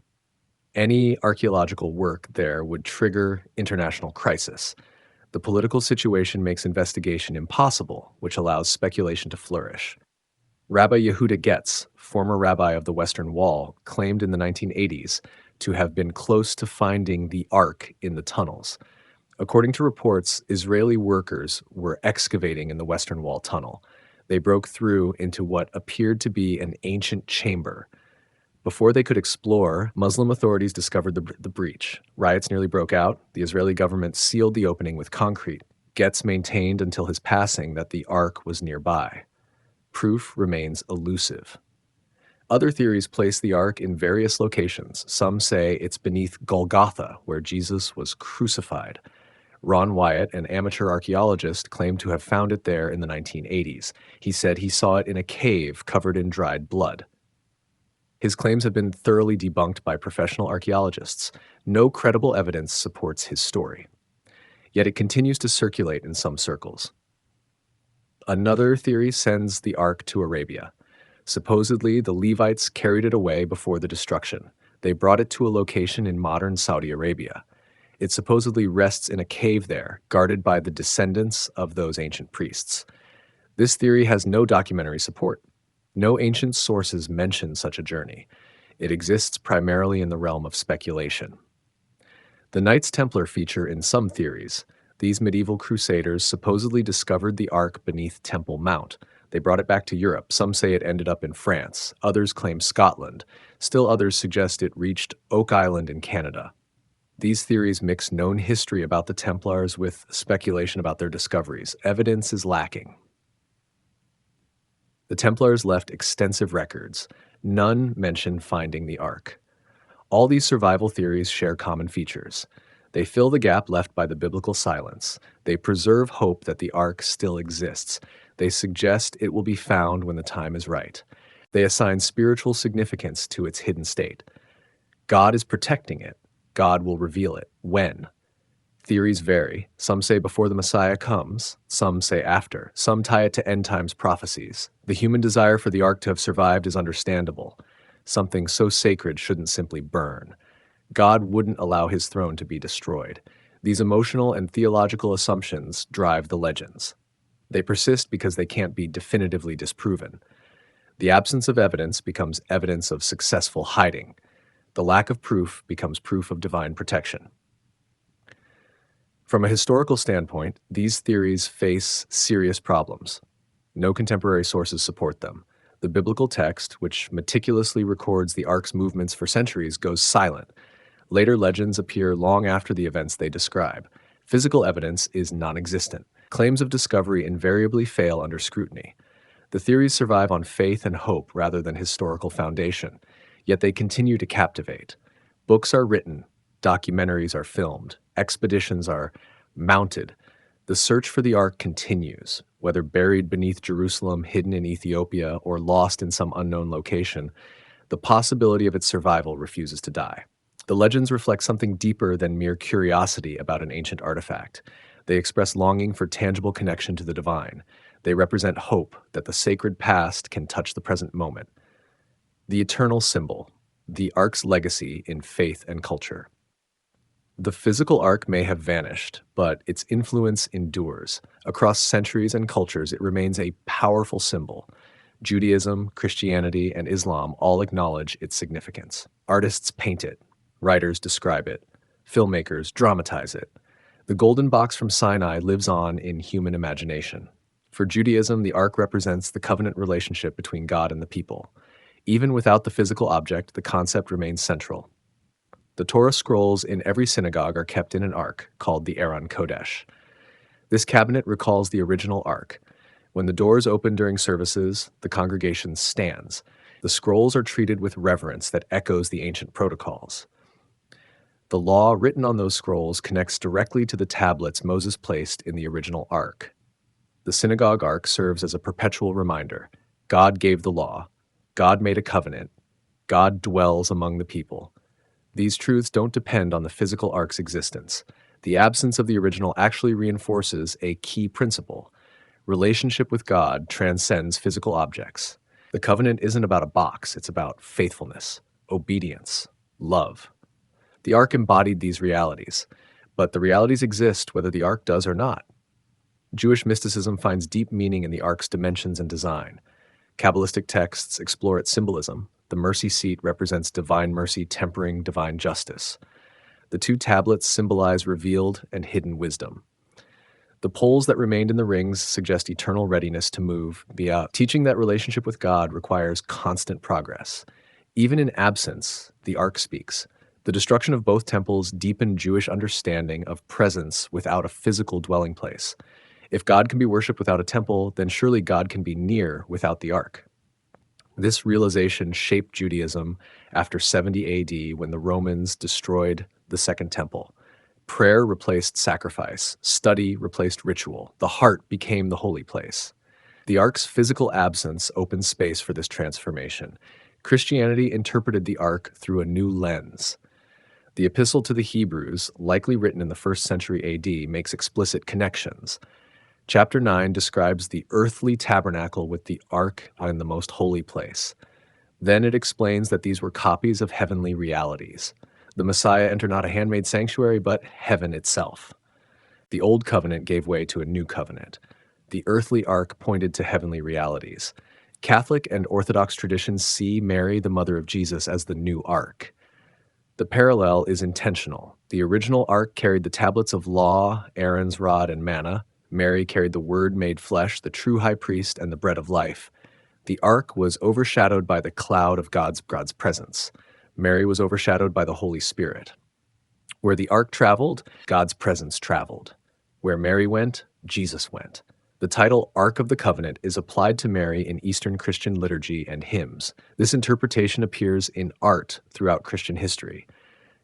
Any archaeological work there would trigger international crisis. The political situation makes investigation impossible, which allows speculation to flourish. Rabbi Yehuda Getz, former rabbi of the Western Wall, claimed in the 1980s to have been close to finding the Ark in the tunnels. According to reports, Israeli workers were excavating in the Western Wall tunnel. They broke through into what appeared to be an ancient chamber. Before they could explore, Muslim authorities discovered the breach. Riots nearly broke out. The Israeli government sealed the opening with concrete. Getz maintained until his passing that the Ark was nearby. Proof remains elusive. Other theories place the Ark in various locations. Some say it's beneath Golgotha, where Jesus was crucified. Ron Wyatt, an amateur archaeologist, claimed to have found it there in the 1980s. He said he saw it in a cave covered in dried blood. His claims have been thoroughly debunked by professional archaeologists. No credible evidence supports his story. Yet it continues to circulate in some circles. Another theory sends the Ark to Arabia. Supposedly, the Levites carried it away before the destruction. They brought it to a location in modern Saudi Arabia. It supposedly rests in a cave there, guarded by the descendants of those ancient priests. This theory has no documentary support. No ancient sources mention such a journey. It exists primarily in the realm of speculation. The Knights Templar feature in some theories. These medieval crusaders supposedly discovered the Ark beneath Temple Mount. They brought it back to Europe. Some say it ended up in France. Others claim Scotland. Still others suggest it reached Oak Island in Canada. These theories mix known history about the Templars with speculation about their discoveries. Evidence is lacking. The Templars left extensive records. None mention finding the Ark. All these survival theories share common features. They fill the gap left by the biblical silence. They preserve hope that the Ark still exists. They suggest it will be found when the time is right. They assign spiritual significance to its hidden state. God is protecting it. God will reveal it. When? Theories vary. Some say before the Messiah comes. Some say after. Some tie it to end times prophecies. The human desire for the Ark to have survived is understandable. Something so sacred shouldn't simply burn. God wouldn't allow his throne to be destroyed. These emotional and theological assumptions drive the legends. They persist because they can't be definitively disproven. The absence of evidence becomes evidence of successful hiding. The lack of proof becomes proof of divine protection. From a historical standpoint, these theories face serious problems. No contemporary sources support them. The biblical text, which meticulously records the Ark's movements for centuries, goes silent. Later legends appear long after the events they describe. Physical evidence is non-existent. Claims of discovery invariably fail under scrutiny. The theories survive on faith and hope rather than historical foundation, yet they continue to captivate. Books are written, documentaries are filmed, expeditions are mounted. The search for the Ark continues, whether buried beneath Jerusalem, hidden in Ethiopia, or lost in some unknown location. The possibility of its survival refuses to die. The legends reflect something deeper than mere curiosity about an ancient artifact. They express longing for tangible connection to the divine. They represent hope that the sacred past can touch the present moment. The eternal symbol, the Ark's legacy in faith and culture. The physical Ark may have vanished, but its influence endures. Across centuries and cultures, it remains a powerful symbol. Judaism, Christianity, and Islam all acknowledge its significance. Artists paint it. Writers describe it. Filmmakers dramatize it. The golden box from Sinai lives on in human imagination. For Judaism, the Ark represents the covenant relationship between God and the people. Even without the physical object, the concept remains central. The Torah scrolls in every synagogue are kept in an ark, called the Aron Kodesh. This cabinet recalls the original ark. When the doors open during services, the congregation stands. The scrolls are treated with reverence that echoes the ancient protocols. The law written on those scrolls connects directly to the tablets Moses placed in the original ark. The synagogue ark serves as a perpetual reminder. God gave the law. God made a covenant. God dwells among the people. These truths don't depend on the physical ark's existence. The absence of the original actually reinforces a key principle. Relationship with God transcends physical objects. The covenant isn't about a box, it's about faithfulness, obedience, love. The ark embodied these realities, but the realities exist whether the ark does or not. Jewish mysticism finds deep meaning in the ark's dimensions and design. Kabbalistic texts explore its symbolism. The mercy seat represents divine mercy tempering divine justice. The two tablets symbolize revealed and hidden wisdom. The poles that remained in the rings suggest eternal readiness to move via teaching that relationship with God requires constant progress. Even in absence, the ark speaks. The destruction of both temples deepened Jewish understanding of presence without a physical dwelling place. If God can be worshipped without a temple, then surely God can be near without the ark. This realization shaped Judaism after 70 AD when the Romans destroyed the Second Temple. Prayer replaced sacrifice, study replaced ritual, the heart became the holy place. The ark's physical absence opened space for this transformation. Christianity interpreted the ark through a new lens. The Epistle to the Hebrews, likely written in the 1st century AD, makes explicit connections. Chapter 9 describes the earthly tabernacle with the ark in the most holy place. Then it explains that these were copies of heavenly realities. The Messiah entered not a handmade sanctuary, but heaven itself. The old covenant gave way to a new covenant. The earthly ark pointed to heavenly realities. Catholic and Orthodox traditions see Mary, the mother of Jesus, as the new ark. The parallel is intentional. The original ark carried the tablets of law, Aaron's rod, and manna. Mary carried the Word made flesh, the true high priest, and the bread of life. The ark was overshadowed by the cloud of God's presence. Mary was overshadowed by the Holy Spirit. Where the ark traveled, God's presence traveled. Where Mary went, Jesus went. The title Ark of the Covenant is applied to Mary in Eastern Christian liturgy and hymns. This interpretation appears in art throughout Christian history.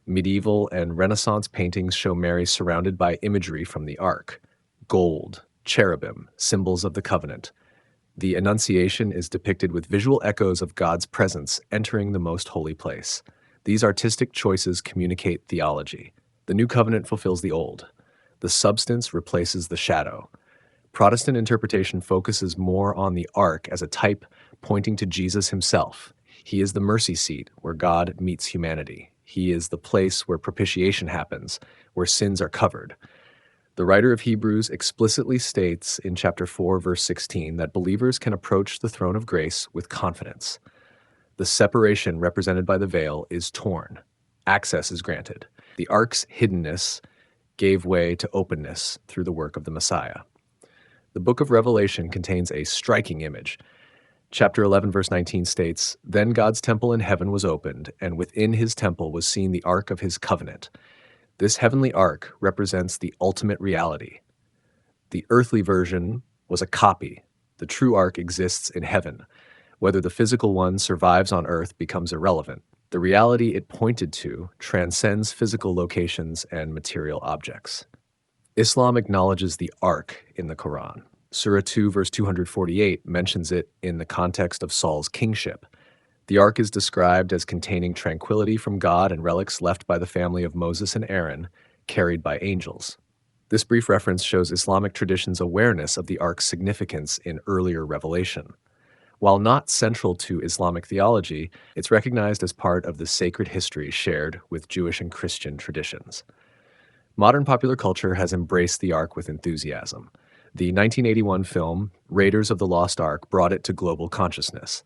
Medieval and Renaissance paintings show Mary surrounded by imagery from the ark. Gold, cherubim, symbols of the covenant. The Annunciation is depicted with visual echoes of God's presence entering the most holy place. These artistic choices communicate theology. The new covenant fulfills the old. The substance replaces the shadow. Protestant interpretation focuses more on the ark as a type pointing to Jesus himself. He is the mercy seat where God meets humanity. He is the place where propitiation happens, where sins are covered. The writer of Hebrews explicitly states in chapter 4, verse 16, that believers can approach the throne of grace with confidence. The separation represented by the veil is torn. Access is granted. The ark's hiddenness gave way to openness through the work of the Messiah. The book of Revelation contains a striking image. Chapter 11, verse 19 states, "Then God's temple in heaven was opened, and within his temple was seen the ark of his covenant." This heavenly ark represents the ultimate reality. The earthly version was a copy. The true ark exists in heaven. Whether the physical one survives on earth becomes irrelevant. The reality it pointed to transcends physical locations and material objects. Islam acknowledges the ark in the Quran. Surah 2, verse 248 mentions it in the context of Saul's kingship. The ark is described as containing tranquility from God and relics left by the family of Moses and Aaron, carried by angels. This brief reference shows Islamic tradition's awareness of the ark's significance in earlier revelation. While not central to Islamic theology, it's recognized as part of the sacred history shared with Jewish and Christian traditions. Modern popular culture has embraced the ark with enthusiasm. The 1981 film, Raiders of the Lost Ark, brought it to global consciousness.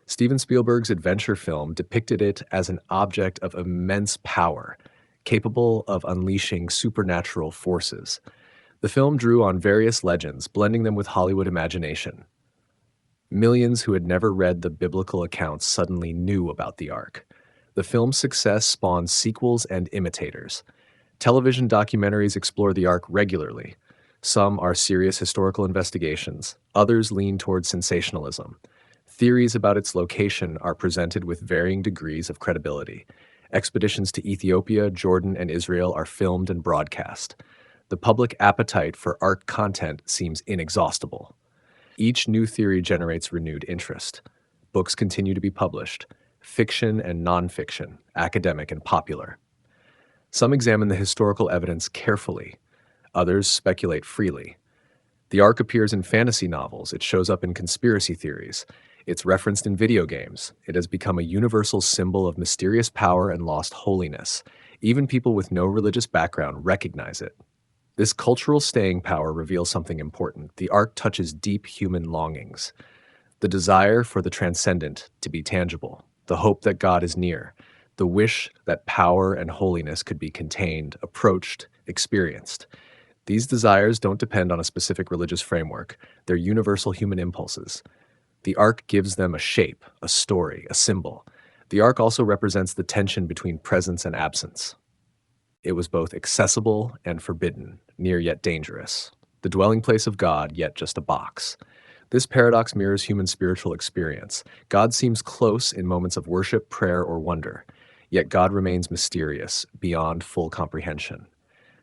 Steven Spielberg's adventure film depicted it as an object of immense power, capable of unleashing supernatural forces. The film drew on various legends, blending them with Hollywood imagination. Millions who had never read the biblical accounts suddenly knew about the ark. The film's success spawned sequels and imitators. Television documentaries explore the ark regularly. Some are serious historical investigations. Others lean toward sensationalism. Theories about its location are presented with varying degrees of credibility. Expeditions to Ethiopia, Jordan, and Israel are filmed and broadcast. The public appetite for ark content seems inexhaustible. Each new theory generates renewed interest. Books continue to be published. fiction and nonfiction, academic and popular. Some examine the historical evidence carefully, others speculate freely. The Ark appears in fantasy novels, it shows up in conspiracy theories, it's referenced in video games, it has become a universal symbol of mysterious power and lost holiness. Even people with no religious background recognize it. This cultural staying power reveals something important. The Ark touches deep human longings. The desire for the transcendent to be tangible, the hope that God is near, the wish that power and holiness could be contained, approached, experienced. These desires don't depend on a specific religious framework, they're universal human impulses. The Ark gives them a shape, a story, a symbol. The Ark also represents the tension between presence and absence. It was both accessible and forbidden, near yet dangerous, the dwelling place of God, yet just a box. This paradox mirrors human spiritual experience. God seems close in moments of worship, prayer, or wonder, yet God remains mysterious, beyond full comprehension.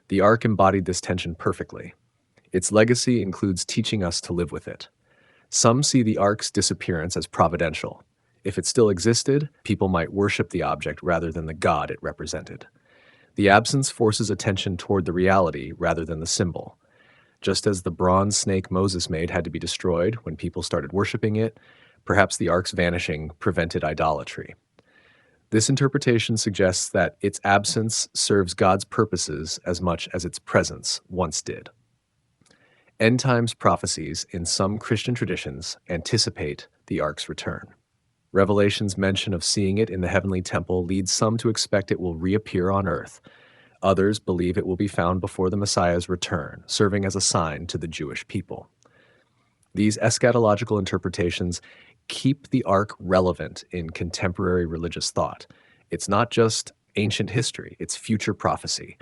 The Ark embodied this tension perfectly. Its legacy includes teaching us to live with it. Some see the Ark's disappearance as providential. If it still existed, people might worship the object rather than the God it represented. The absence forces attention toward the reality rather than the symbol. Just as the bronze snake Moses made had to be destroyed when people started worshiping it, perhaps the Ark's vanishing prevented idolatry. This interpretation suggests that its absence serves God's purposes as much as its presence once did. End times prophecies in some Christian traditions anticipate the Ark's return. Revelation's mention of seeing it in the heavenly temple leads some to expect it will reappear on earth. Others believe it will be found before the Messiah's return, serving as a sign to the Jewish people. These eschatological interpretations keep the Ark relevant in contemporary religious thought. It's not just ancient history, it's future prophecy.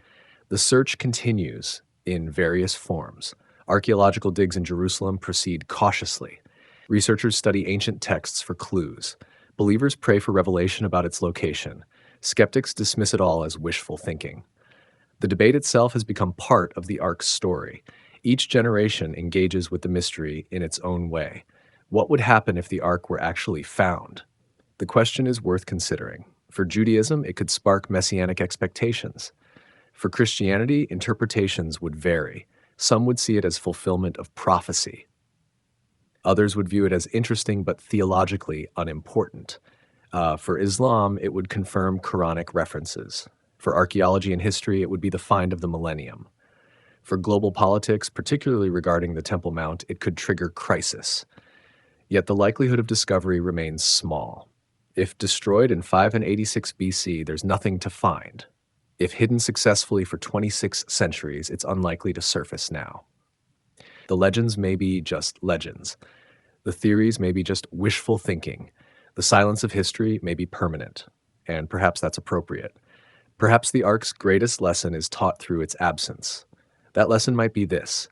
The search continues in various forms. Archaeological digs in Jerusalem proceed cautiously. Researchers study ancient texts for clues. Believers pray for revelation about its location. Skeptics dismiss it all as wishful thinking. The debate itself has become part of the Ark's story. Each generation engages with the mystery in its own way. What would happen if the Ark were actually found? The question is worth considering. For Judaism, it could spark messianic expectations. For Christianity, interpretations would vary. Some would see it as fulfillment of prophecy. Others would view it as interesting but theologically unimportant. For Islam, it would confirm Quranic references. For archaeology and history, it would be the find of the millennium. For global politics, particularly regarding the Temple Mount, it could trigger crisis. Yet the likelihood of discovery remains small. If destroyed in 586 BC, there's nothing to find. If hidden successfully for 26 centuries, it's unlikely to surface now. The legends may be just legends. The theories may be just wishful thinking. The silence of history may be permanent, and perhaps that's appropriate. Perhaps the Ark's greatest lesson is taught through its absence. That lesson might be this: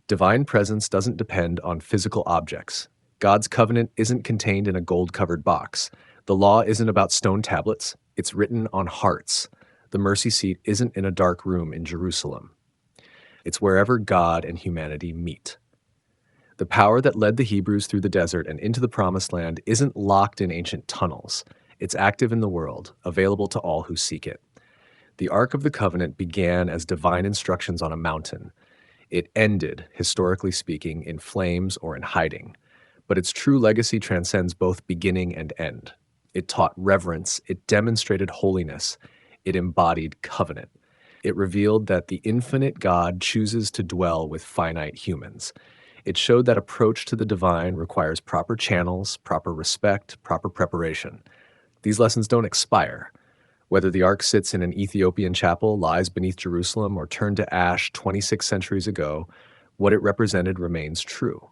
divine presence doesn't depend on physical objects. God's covenant isn't contained in a gold-covered box. The law isn't about stone tablets, it's written on hearts. The mercy seat isn't in a dark room in Jerusalem. It's wherever God and humanity meet. The power that led the Hebrews through the desert and into the Promised Land isn't locked in ancient tunnels. It's active in the world, available to all who seek it. The Ark of the Covenant began as divine instructions on a mountain. It ended, historically speaking, in flames or in hiding. But its true legacy transcends both beginning and end. It taught reverence, it demonstrated holiness, it embodied covenant. It revealed that the infinite God chooses to dwell with finite humans. It showed that approach to the divine requires proper channels, proper respect, proper preparation. These lessons don't expire. Whether the Ark sits in an Ethiopian chapel, lies beneath Jerusalem, or turned to ash 26 centuries ago, what it represented remains true.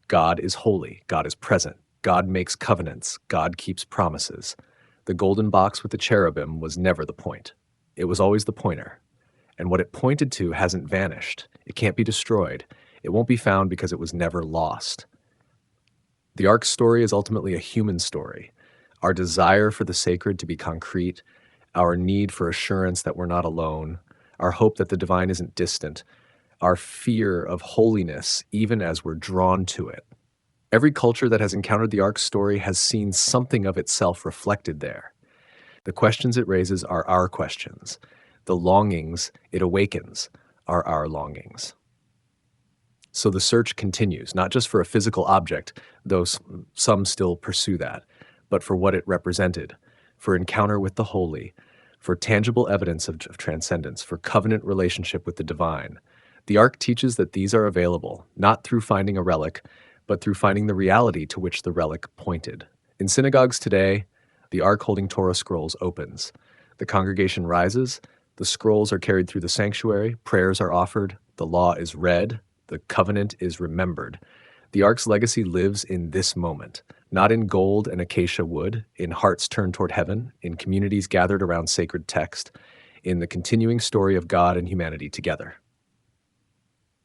God is holy, God is present, God makes covenants, God keeps promises. The golden box with the cherubim was never the point. It was always the pointer. And what it pointed to hasn't vanished. It can't be destroyed. It won't be found because it was never lost. The Ark's story is ultimately a human story. Our desire for the sacred to be concrete, our need for assurance that we're not alone, our hope that the divine isn't distant, our fear of holiness even as we're drawn to it. Every culture that has encountered the Ark's story has seen something of itself reflected there. The questions it raises are our questions. The longings it awakens are our longings. So the search continues, not just for a physical object, though some still pursue that, but for what it represented, for encounter with the holy, for tangible evidence of transcendence, for covenant relationship with the divine. The Ark teaches that these are available, not through finding a relic, but through finding the reality to which the relic pointed. In synagogues today, the Ark holding Torah scrolls opens. The congregation rises, the scrolls are carried through the sanctuary, prayers are offered, the law is read, the covenant is remembered. The Ark's legacy lives in this moment, not in gold and acacia wood, in hearts turned toward heaven, in communities gathered around sacred text, in the continuing story of God and humanity together.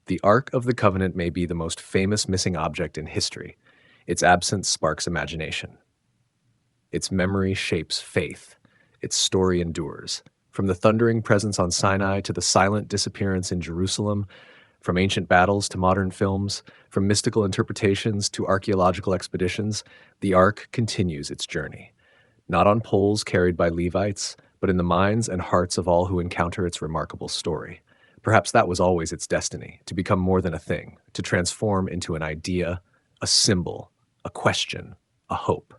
The Ark of the Covenant may be the most famous missing object in history. Its absence sparks imagination. Its memory shapes faith. Its story endures. From the thundering presence on Sinai to the silent disappearance in Jerusalem, from ancient battles to modern films, from mystical interpretations to archaeological expeditions, the Ark continues its journey. Not on poles carried by Levites, but in the minds and hearts of all who encounter its remarkable story. Perhaps that was always its destiny, to become more than a thing, to transform into an idea, a symbol, a question, a hope.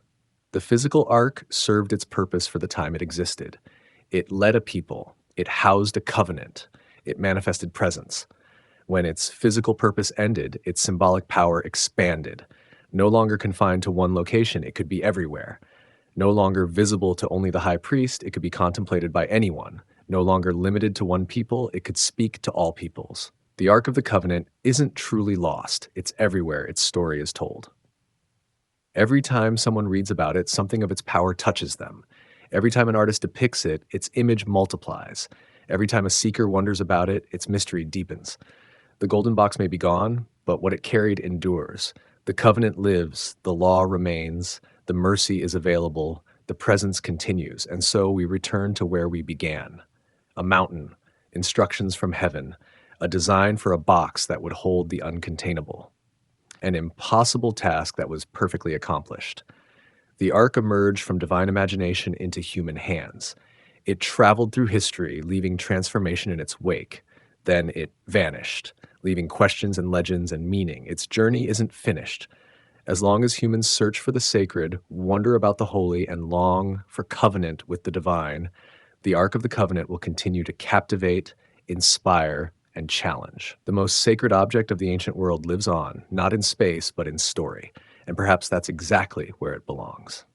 The physical Ark served its purpose for the time it existed. It led a people. It housed a covenant. It manifested presence. When its physical purpose ended, its symbolic power expanded. No longer confined to one location, it could be everywhere. No longer visible to only the high priest, it could be contemplated by anyone. No longer limited to one people, it could speak to all peoples. The Ark of the Covenant isn't truly lost. It's everywhere its story is told. Every time someone reads about it, something of its power touches them. Every time an artist depicts it, its image multiplies. Every time a seeker wonders about it, its mystery deepens. The golden box may be gone, but what it carried endures. The covenant lives, the law remains, the mercy is available, the presence continues, and so we return to where we began. A mountain, instructions from heaven, a design for a box that would hold the uncontainable. An impossible task that was perfectly accomplished. The Ark emerged from divine imagination into human hands. It traveled through history, leaving transformation in its wake. Then it vanished, leaving questions and legends and meaning. Its journey isn't finished. As long as humans search for the sacred, wonder about the holy, and long for covenant with the divine, the Ark of the Covenant will continue to captivate, inspire, and challenge. The most sacred object of the ancient world lives on, not in space, but in story. And perhaps that's exactly where it belongs.